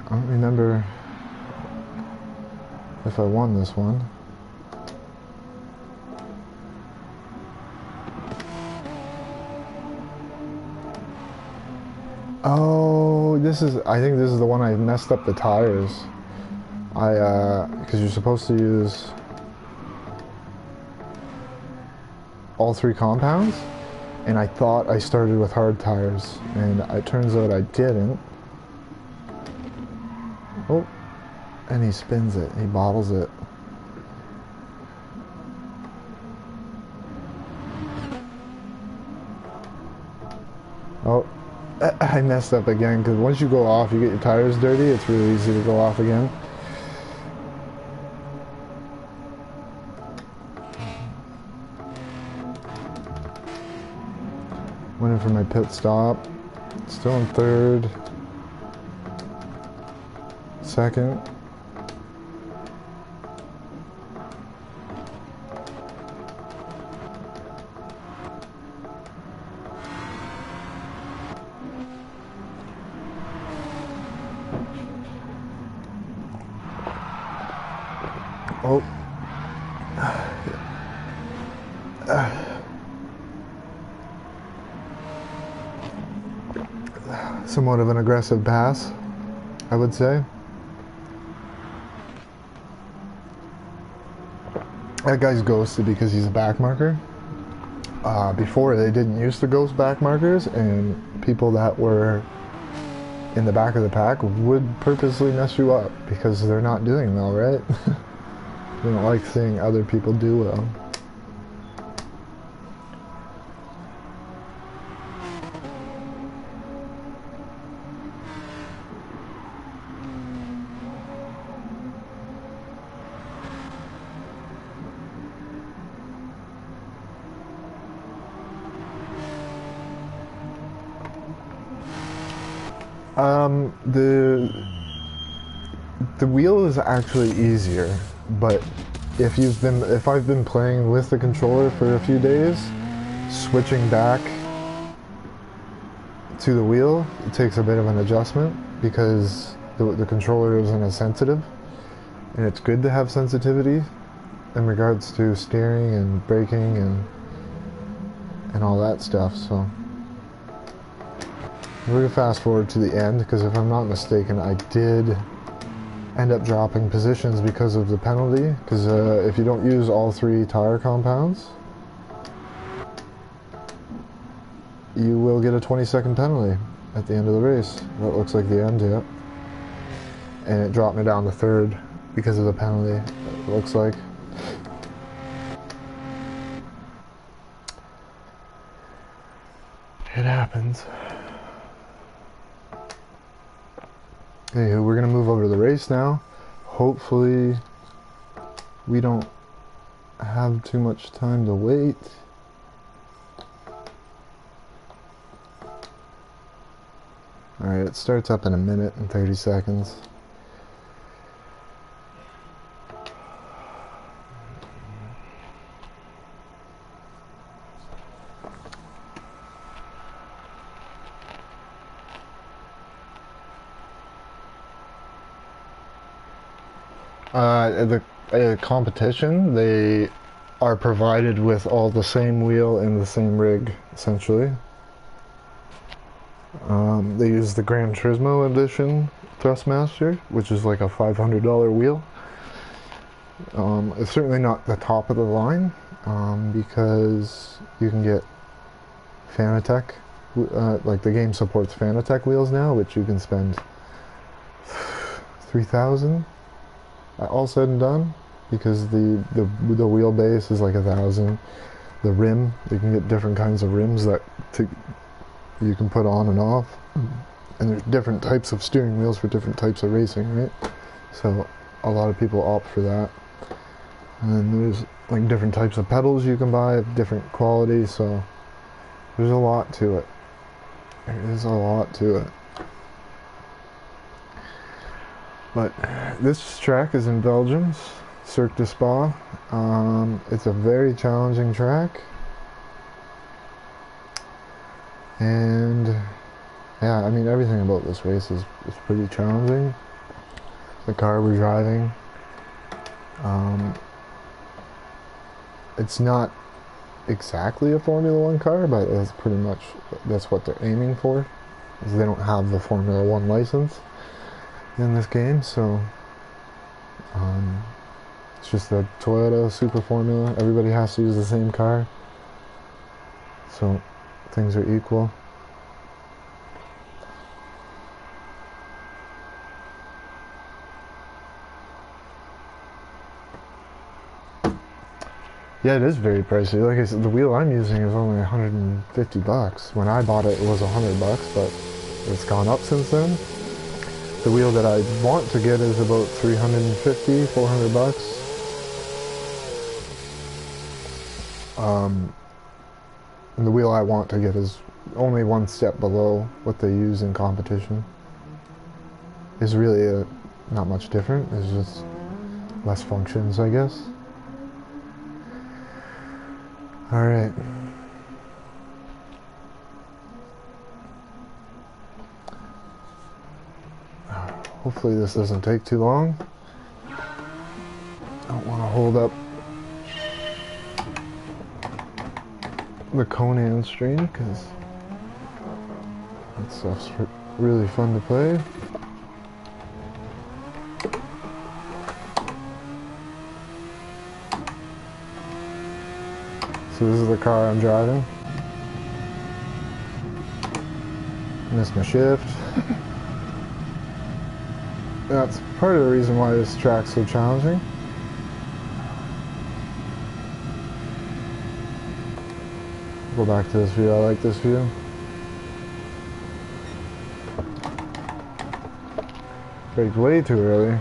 I don't remember if I won this one. Oh, I think this is the one I messed up the tires. Because you're supposed to use all 3 compounds, and I thought I started with hard tires, and it turns out I didn't. Oh, and he spins it, he bottles it. Oh, I messed up again, because once you go off, you get your tires dirty, it's really easy to go off again. Went in for my pit stop. Still in 3rd. 2nd. Oh. Somewhat of an aggressive pass, I would say. That guy's ghosted because he's a back marker. Before, they didn't use the ghost back markers, and people that were in the back of the pack would purposely mess you up because they're not doing well, right? They don't like seeing other people do well. The wheel is actually easier, but if I've been playing with the controller for a few days, switching back to the wheel, it takes a bit of an adjustment because the controller isn't as sensitive, and it's good to have sensitivity in regards to steering and braking and all that stuff. So we're gonna fast forward to the end, because if I'm not mistaken, I did end up dropping positions because of the penalty, because if you don't use all 3 tire compounds, you will get a 20-second penalty at the end of the race. That looks like the end, yeah. And it dropped me down to 3rd because of the penalty, it looks like. It happens. Anywho, we're gonna move over to the race now. Hopefully we don't have too much time to wait. Alright, it starts up in 1 minute and 30 seconds. The competition, they are provided with all the same wheel and the same rig, essentially. They use the Gran Turismo Edition Thrustmaster, which is like a $500 wheel. It's certainly not the top of the line, because you can get Fanatec, like the game supports Fanatec wheels now, which you can spend $3,000 all said and done, because the wheelbase is like $1,000. The rim, you can get different kinds of rims that you can put on and off, and there's different types of steering wheels for different types of racing, right? So a lot of people opt for that. And then there's like different types of pedals you can buy of different qualities, so there's a lot to it. There is a lot to it. But this track is in Belgium, Cirque du Spa. It's a very challenging track. And yeah, I mean, everything about this race is pretty challenging. The car we're driving, it's not exactly a Formula One car, but that's pretty much, that's what they're aiming for, is they don't have the Formula One license in this game. So it's just the Toyota Super Formula. Everybody has to use the same car, so things are equal. Yeah, it is very pricey. Like I said, the wheel I'm using is only 150 bucks. When I bought it, it was 100 bucks, but it's gone up since then. The wheel that I want to get is about 350, 400 bucks. And the wheel I want to get is only one step below what they use in competition. It's really not much different. It's just less functions, I guess. All right. Hopefully this doesn't take too long. I don't want to hold up the Conan stream because that stuff's really fun to play. So this is the car I'm driving. Missed my shift. That's part of the reason why this track's so challenging. Go back to this view. I like this view. Braked way too early.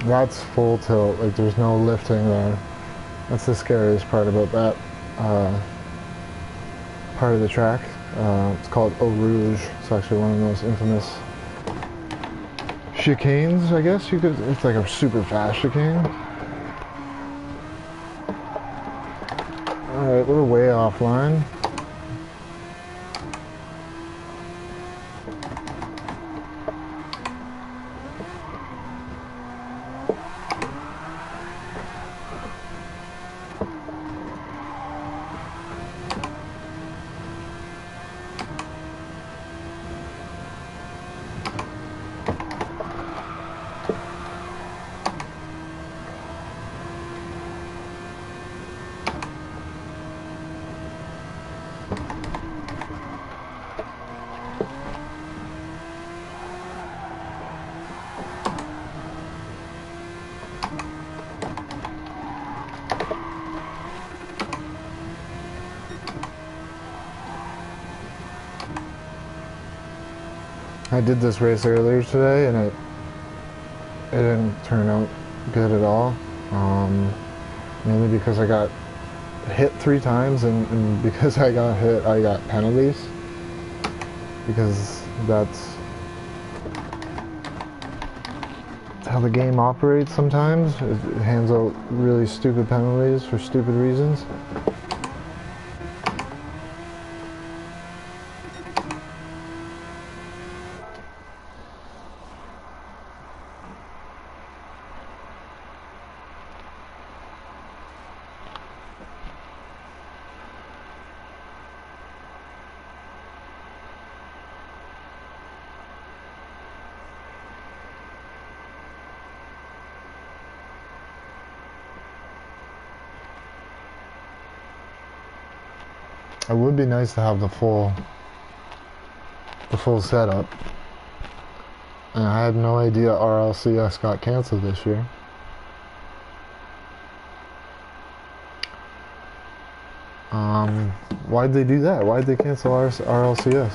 That's full tilt, like there's no lifting there. That's the scariest part about that part of the track. It's called Eau Rouge. It's actually one of the most infamous chicanes, I guess you could. It's like a super fast chicane. Alright, we're way offline. I did this race earlier today, and it didn't turn out good at all. Mainly because I got hit 3 times, and because I got hit, I got penalties. Because that's how the game operates sometimes. It hands out really stupid penalties for stupid reasons. It would be nice to have the full setup. And I had no idea RLCS got canceled this year. Why'd they do that? Why'd they cancel RLCS?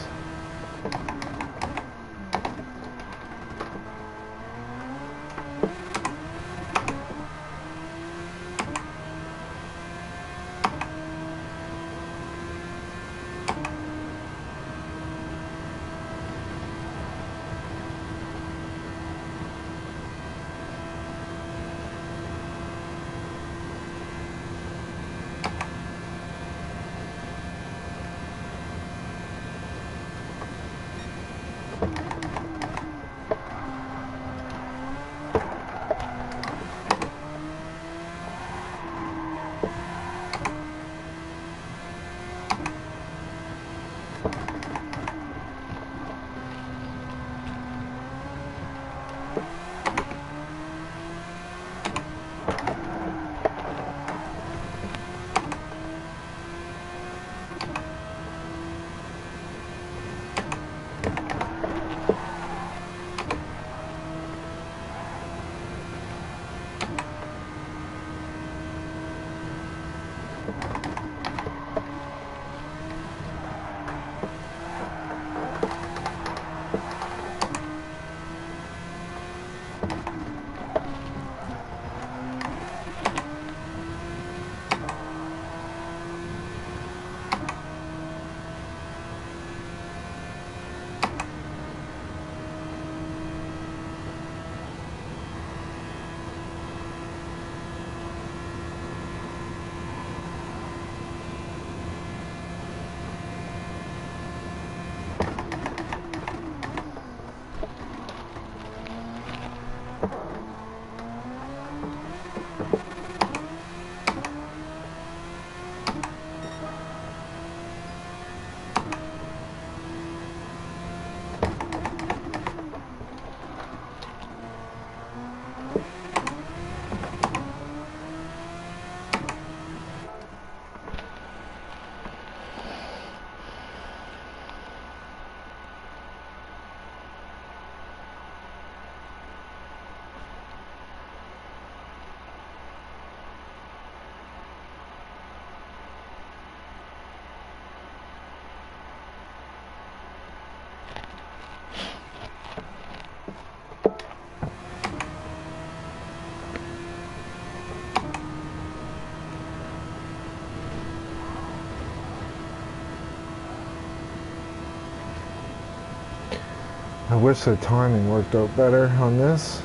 I wish the timing worked out better on this.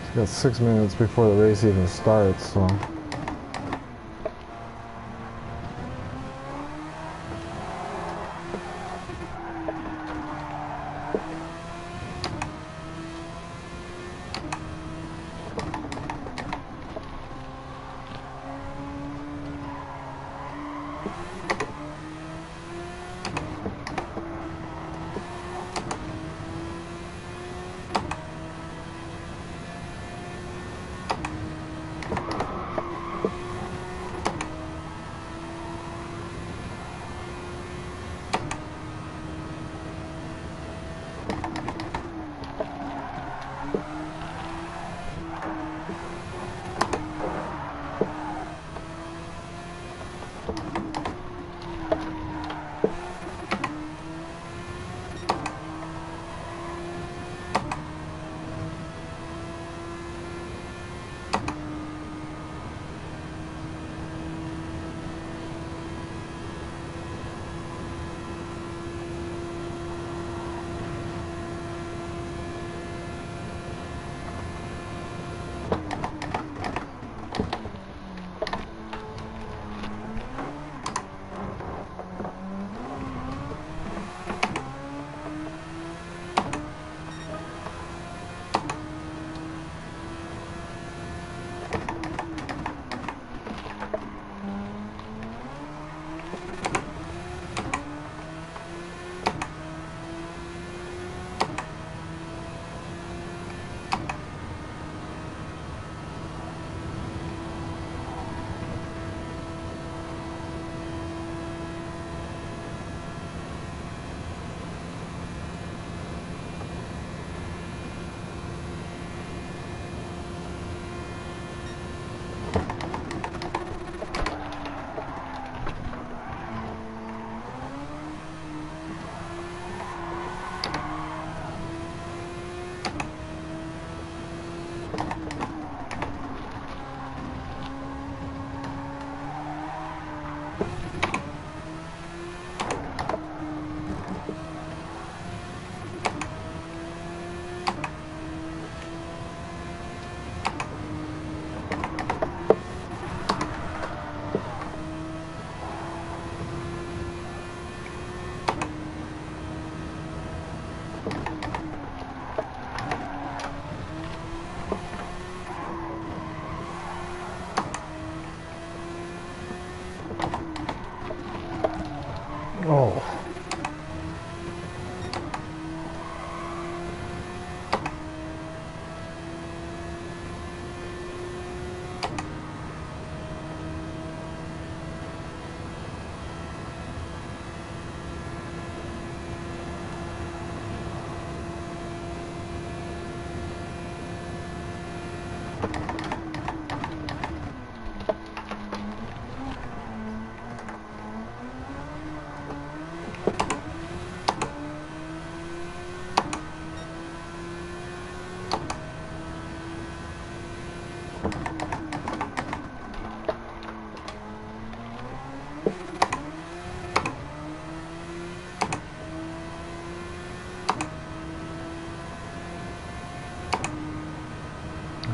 It's got 6 minutes before the race even starts, so.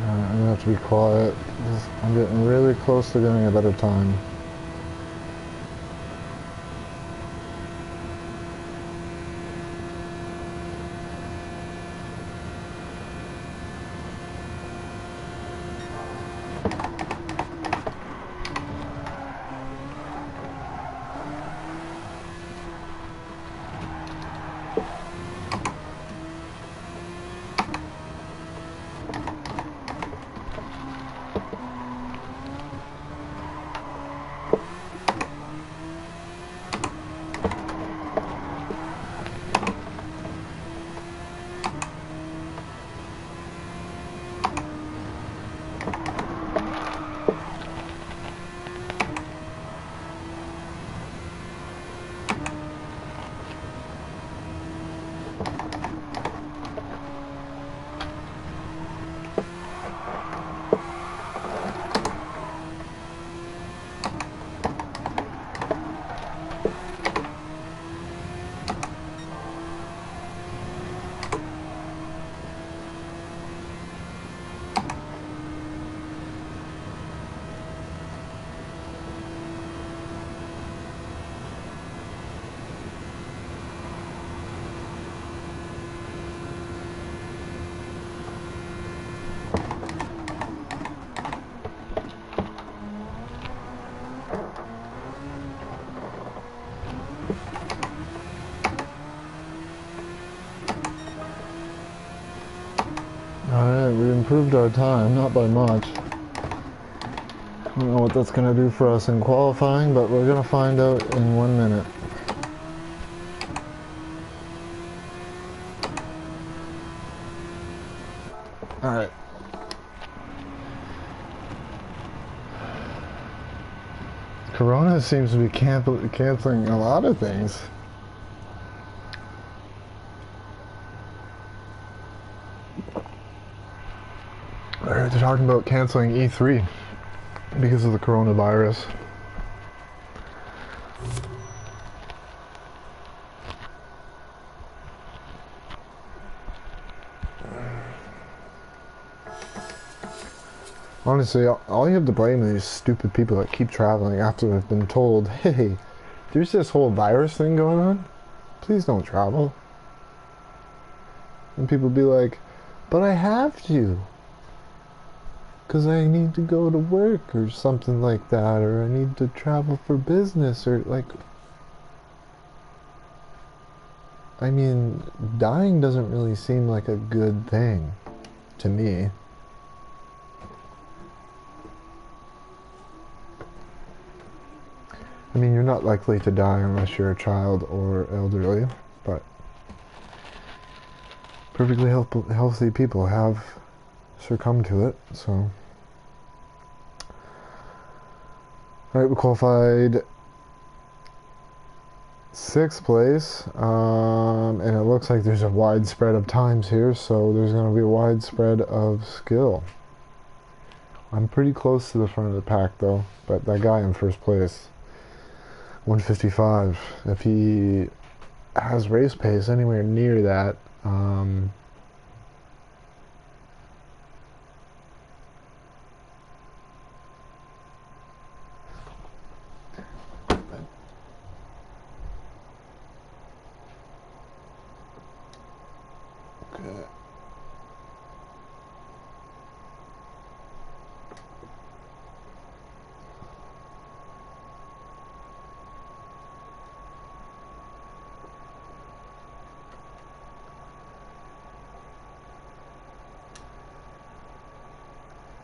I'm gonna have to be quiet. I'm getting really close to getting a better time. Alright, we improved our time, not by much. I don't know what that's going to do for us in qualifying, but we're going to find out in 1 minute. Alright. Corona seems to be canceling a lot of things. They're talking about canceling E3 because of the coronavirus. Honestly, all you have to blame are these stupid people that keep traveling after they've been told, hey, there's this whole virus thing going on. Please don't travel. And people be like, but I have to. Because I need to go to work or something like that, or I need to travel for business, or like... I mean, dying doesn't really seem like a good thing to me. I mean, you're not likely to die unless you're a child or elderly, but perfectly healthy people have succumbed to it, so... Alright, we qualified 6th place, and it looks like there's a wide spread of times here, so there's going to be a wide spread of skill. I'm pretty close to the front of the pack, though, but that guy in first place, 155, if he has race pace anywhere near that, okay.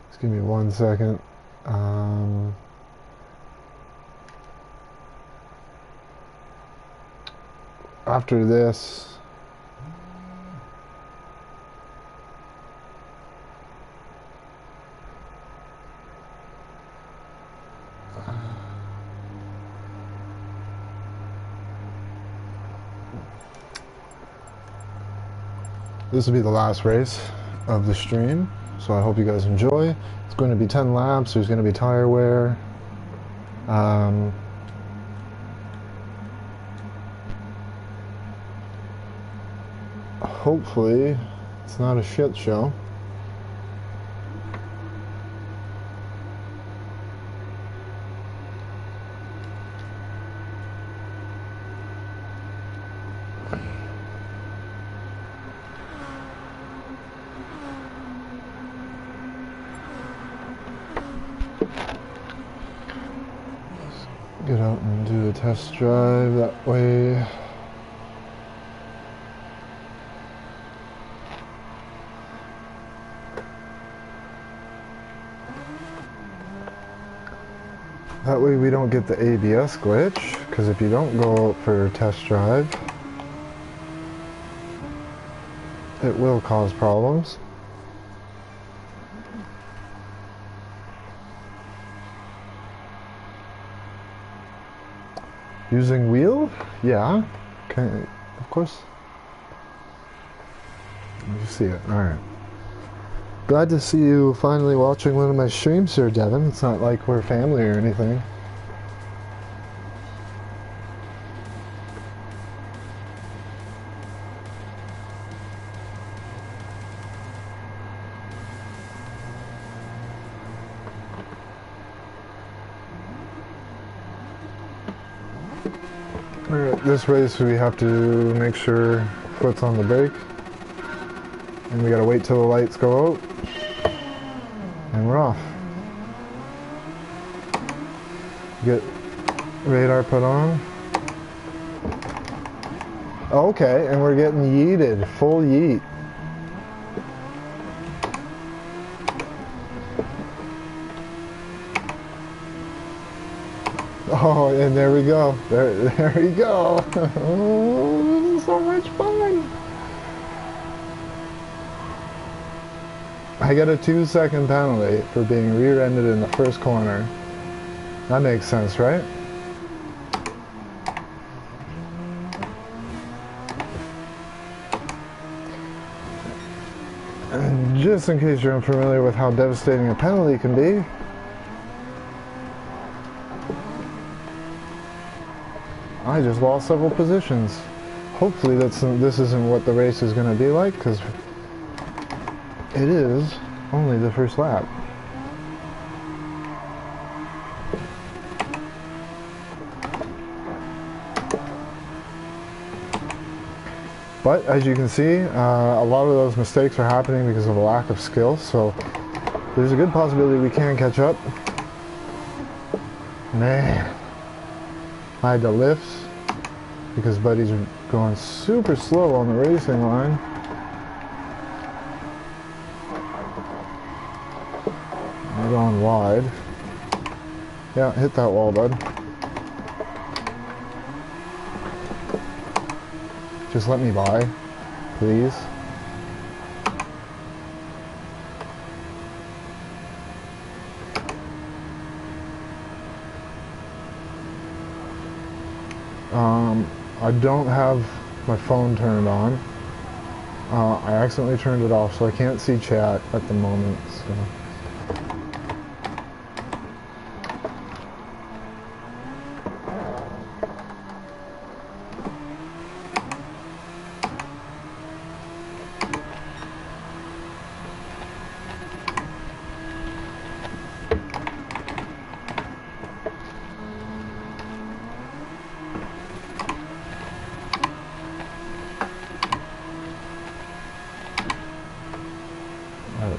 Just give me 1 second. After this, this will be the last race of the stream, so I hope you guys enjoy. It's going to be 10 laps. There's going to be tire wear. Hopefully it's not a shit show. Get out and do a test drive that way. That way we don't get the ABS glitch, because if you don't go out for a test drive, it will cause problems. Using wheel? Yeah. Okay, of course. You see it. Alright. Glad to see you finally watching one of my streams here, Devin. It's not like we're family or anything. Alright, this race we have to make sure foot's on the brake. And we gotta wait till the lights go out. And we're off. Get radar put on. Okay, and we're getting yeeted. Full yeet. Oh, and there we go. There we go. Oh, this is so much fun. I got a 2-second penalty for being rear-ended in the first corner. That makes sense, right? And just in case you're unfamiliar with how devastating a penalty can be, I just lost several positions. Hopefully this isn't what the race is going to be like, because it is only the first lap. But as you can see, a lot of those mistakes are happening because of a lack of skill, so there's a good possibility we can catch up. Man, I had to lift because Buddy's going super slow on the racing line. We're going wide. Yeah, hit that wall, bud. Just let me by, please. I don't have my phone turned on. I accidentally turned it off, so I can't see chat at the moment. So.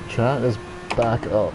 Chat is back up.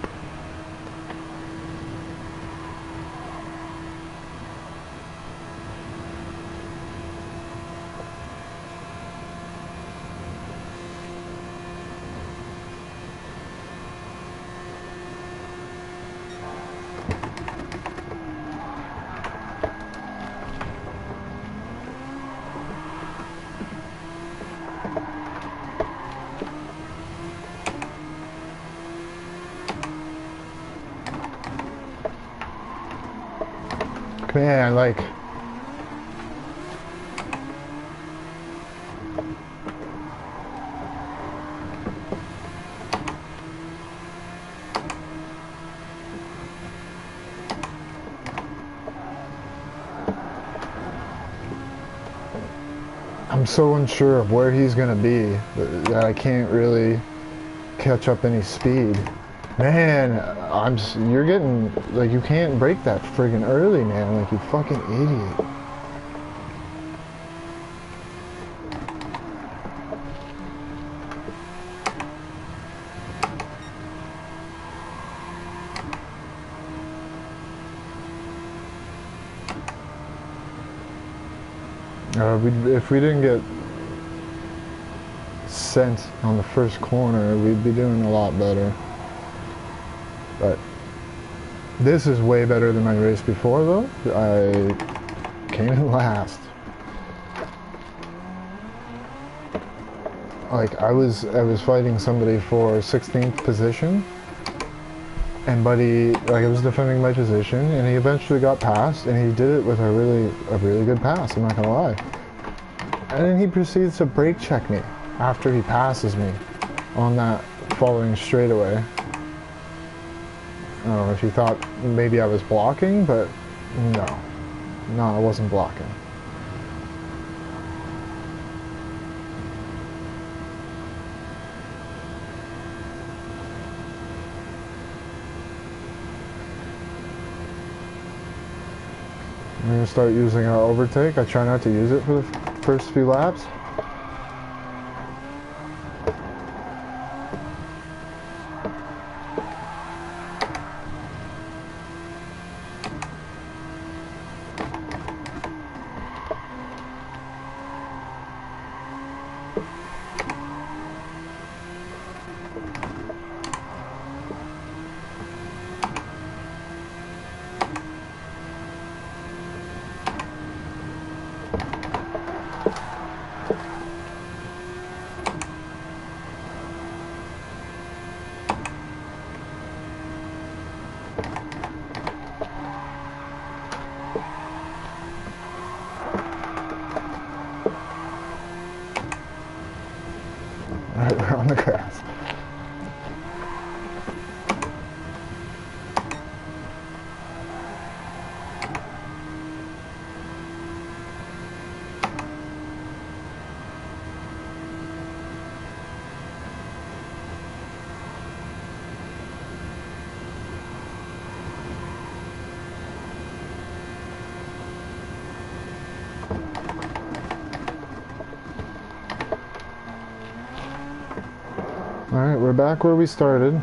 Man, like, I'm so unsure of where he's gonna be that I can't really catch up any speed. Man, you're getting, like, you can't break that friggin' early, man, like, you fucking idiot. If we didn't get sent on the first corner, we'd be doing a lot better. But this is way better than my race before, though. I came in last. Like, I was fighting somebody for 16th position, and buddy, like, I was defending my position, and he eventually got passed, and he did it with a really good pass, I'm not gonna lie. And then he proceeds to brake check me after he passes me on that following straightaway. I don't know if he thought maybe I was blocking, but no, I wasn't blocking. I'm gonna start using our overtake. I try not to use it for the first few laps. Alright, we're on the grass. Alright, we're back where we started.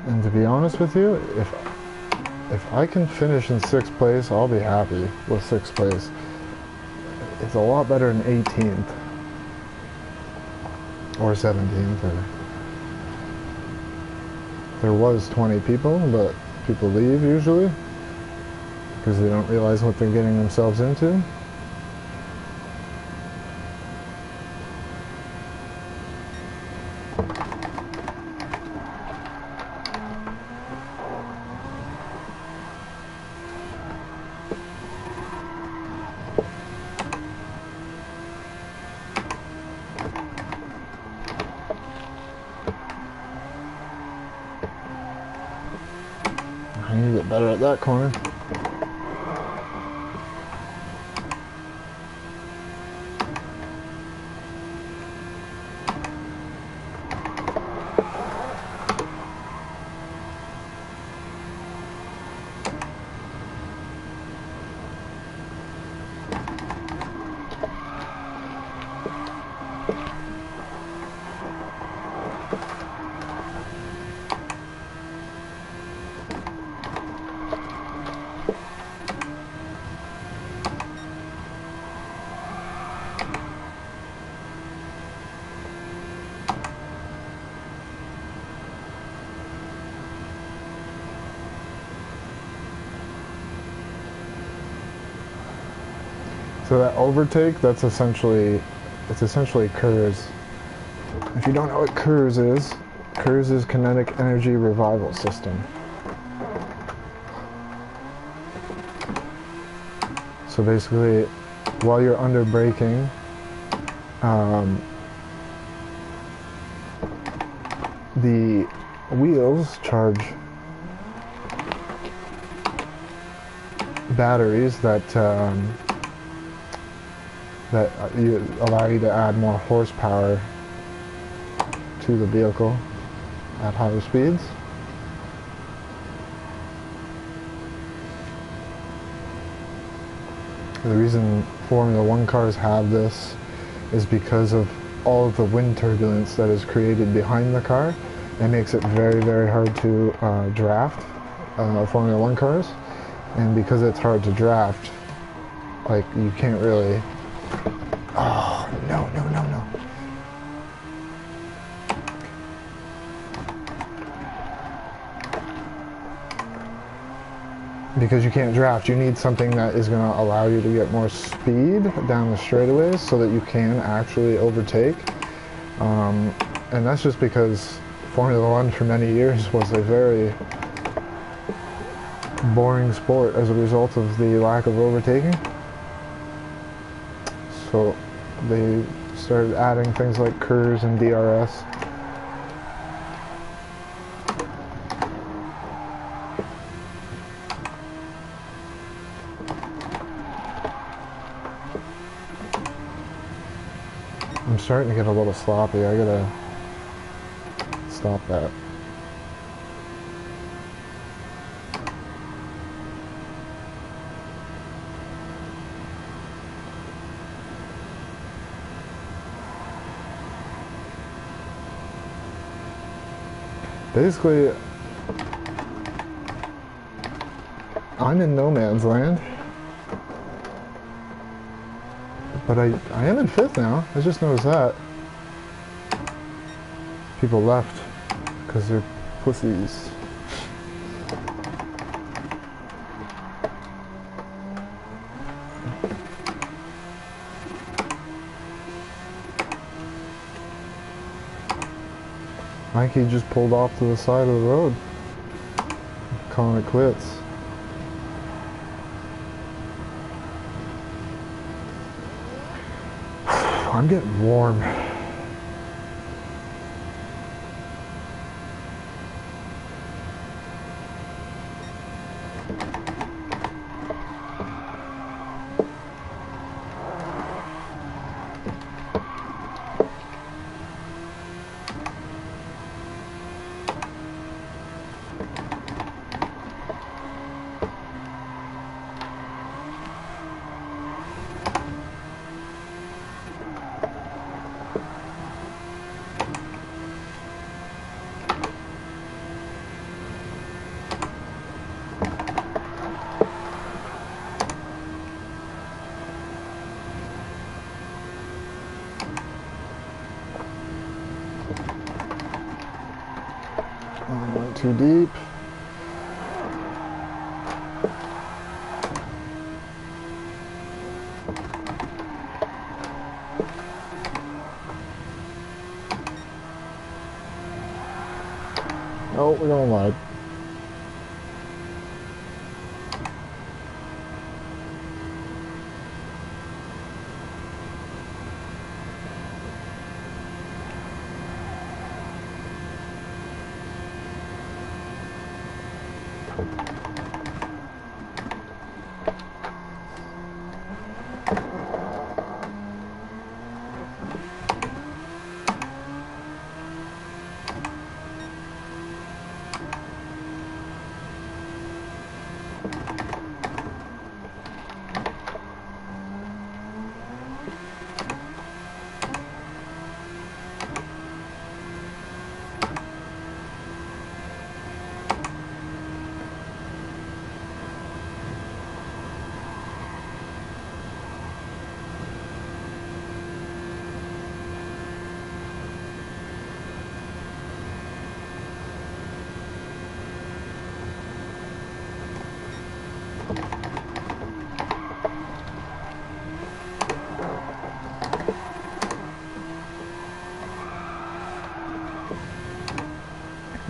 And to be honest with you, if I can finish in 6th place, I'll be happy with 6th place. It's a lot better than 18th. Or 17th, or... There was 20 people, but people leave usually because they don't realize what they're getting themselves into. I need to get better at that corner. So that overtake, it's essentially KERS. If you don't know what KERS is Kinetic Energy Revival System. So basically, while you're under braking, the wheels charge batteries that allow you to add more horsepower to the vehicle at higher speeds. The reason Formula One cars have this is because of all of the wind turbulence that is created behind the car. It makes it very, very hard to draft Formula One cars. And because it's hard to draft, like, you can't really... Oh, no. Because you can't draft, you need something that is going to allow you to get more speed down the straightaways so that you can actually overtake. And that's just because Formula One for many years was a very boring sport as a result of the lack of overtaking. So they started adding things like KERS and DRS. I'm starting to get a little sloppy. I gotta stop that. Basically, I'm in no man's land. But I am in 5th now. I just noticed that. People left because they're pussies. Mikey just pulled off to the side of the road, calling it quits. I'm getting warm. Went too deep. Oh, we're going wide.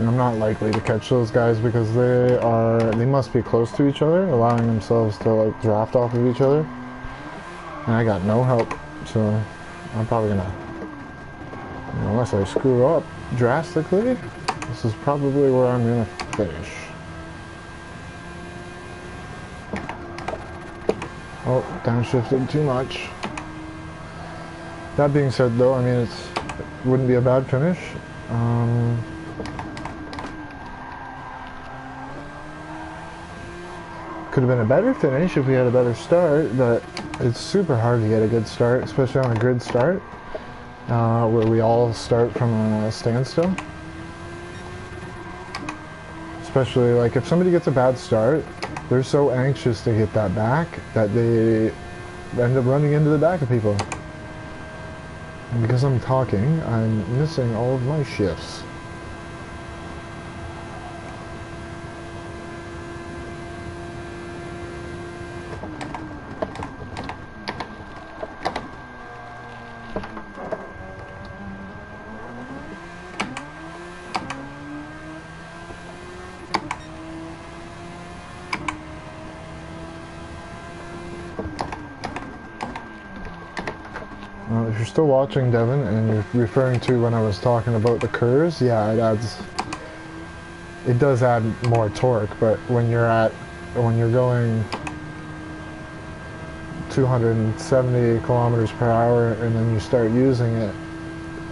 I'm not likely to catch those guys because they must be close to each other, allowing themselves to like draft off of each other. And I got no help, so I'm probably gonna, unless I screw up, drastically, this is probably where I'm gonna finish. Oh, downshifted too much. That being said though, I mean, it wouldn't be a bad finish. Could have been a better finish if we had a better start, but it's super hard to get a good start, especially on a grid start, where we all start from a standstill. Especially like if somebody gets a bad start, they're so anxious to get that back that they end up running into the back of people. And because I'm talking, I'm missing all of my shifts. If you're still watching, Devin, and you're referring to when I was talking about the curves, yeah, it does add more torque, but when you're going 270 kilometers per hour and then you start using it,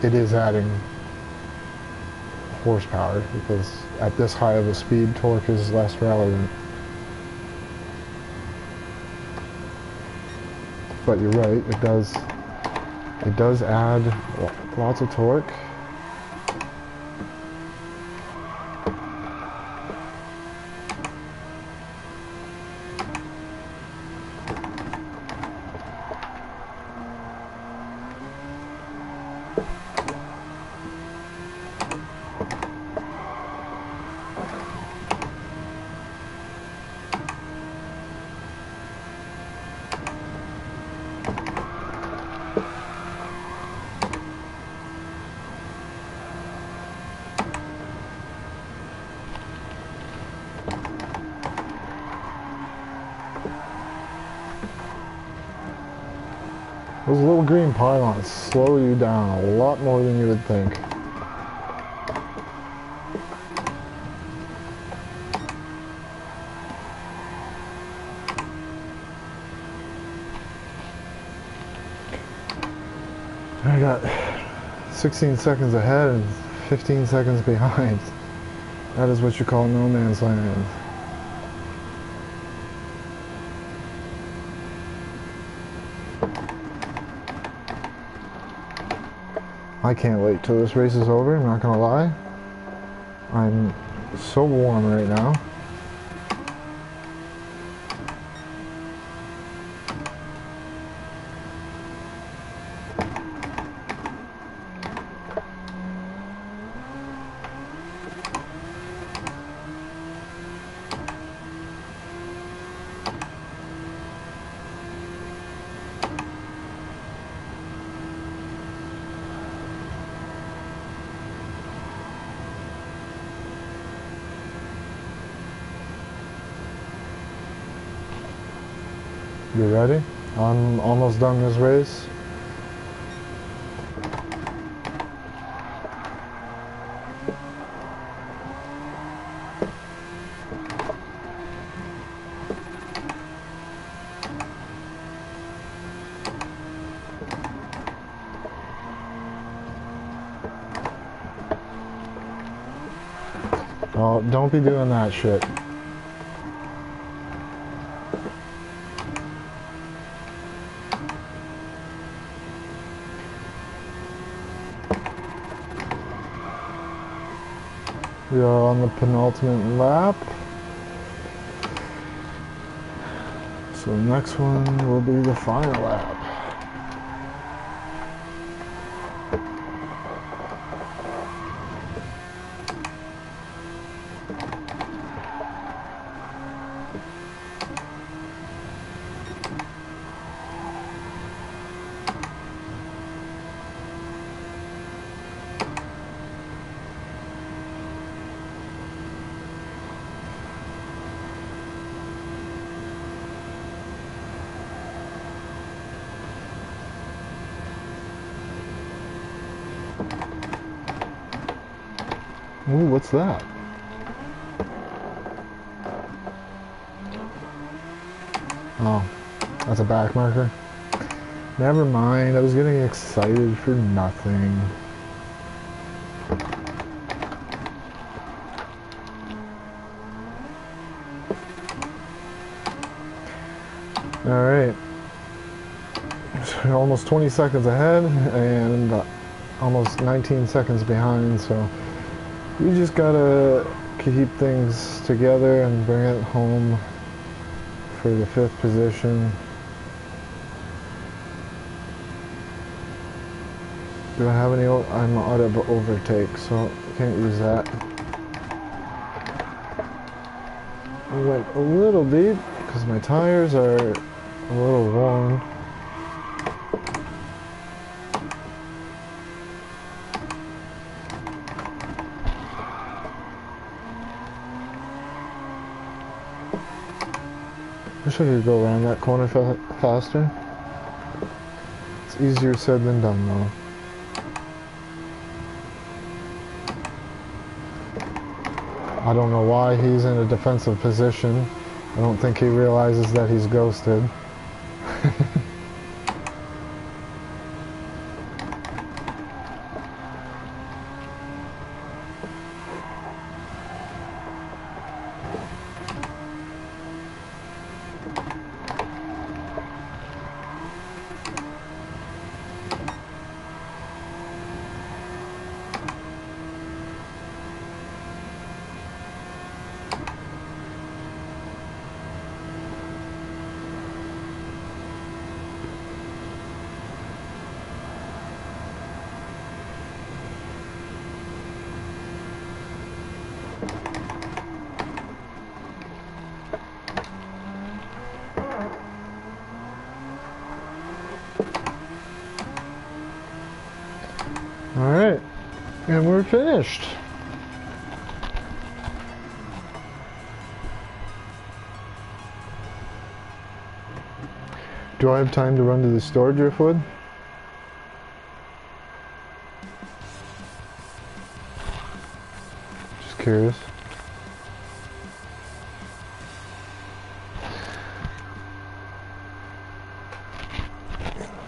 it is adding horsepower, because at this high of a speed, torque is less relevant. But you're right, it does add lots of torque. Those little green pylons slow you down a lot more than you would think. I got 16 seconds ahead and 15 seconds behind. That is what you call no man's land. I can't wait till this race is over, I'm not gonna lie. I'm so warm right now. You ready? I'm almost done this race. Oh, don't be doing that shit. We are on the penultimate lap. So the next one will be the final lap. Ooh, what's that? Oh, that's a back marker. Never mind, I was getting excited for nothing. Alright. So almost 20 seconds ahead and almost 19 seconds behind, so we just gotta keep things together and bring it home for the 5th position. Do I have any? I'm out of overtake, so can't use that. I went a little deep because my tires are a little worn. Wish I could go around that corner faster. It's easier said than done, though. I don't know why he's in a defensive position. I don't think he realizes that he's ghosted. Alright, and we're finished. Do I have time to run to the store, Driftwood? Just curious.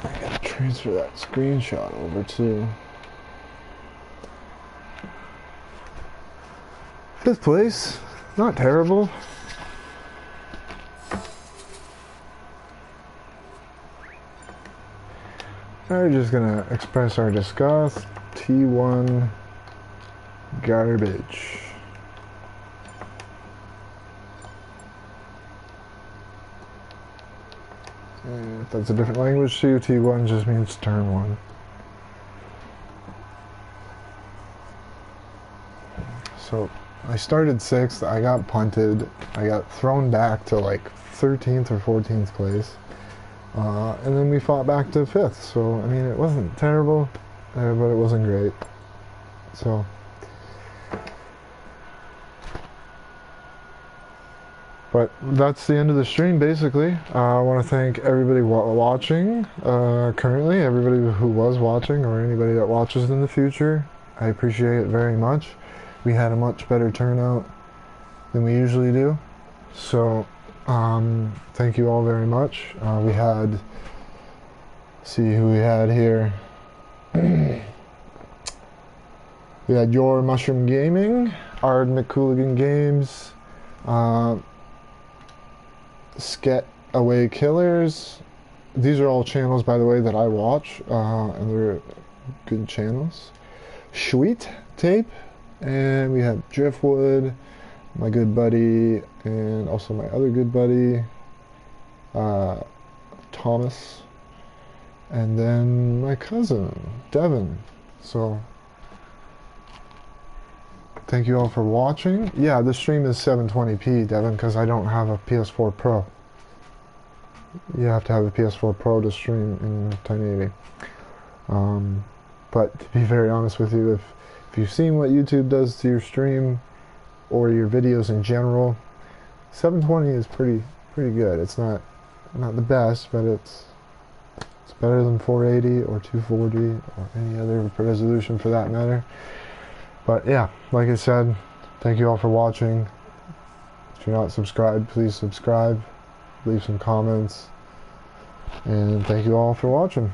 I gotta transfer that screenshot over too. 5th place, not terrible. We're just gonna express our disgust. T1 garbage. And if that's a different language to you, T1 just means turn 1. So I started 6th, I got punted, I got thrown back to like 13th or 14th place, and then we fought back to 5th, so I mean it wasn't terrible, but it wasn't great, so. But that's the end of the stream basically. I want to thank everybody watching currently, everybody who was watching, or anybody that watches in the future. I appreciate it very much. We had a much better turnout than we usually do, so thank you all very much. We had, see who we had here. We had Your Mushroom Gaming, Ard McCooligan Games, Sket Away Killers. These are all channels, by the way, that I watch, and they're good channels. Sweet Tape. And we have Driftwood, my good buddy, and also my other good buddy, Thomas, and then my cousin, Devin. So, thank you all for watching. Yeah, this stream is 720p, Devin, because I don't have a PS4 Pro. You have to have a PS4 Pro to stream in 1080. But to be very honest with you, if you've seen what YouTube does to your stream or your videos in general, 720 is pretty good. It's not the best, but it's better than 480 or 240 or any other resolution for that matter. But yeah, like I said, thank you all for watching. If you're not subscribed, please subscribe, leave some comments, and thank you all for watching.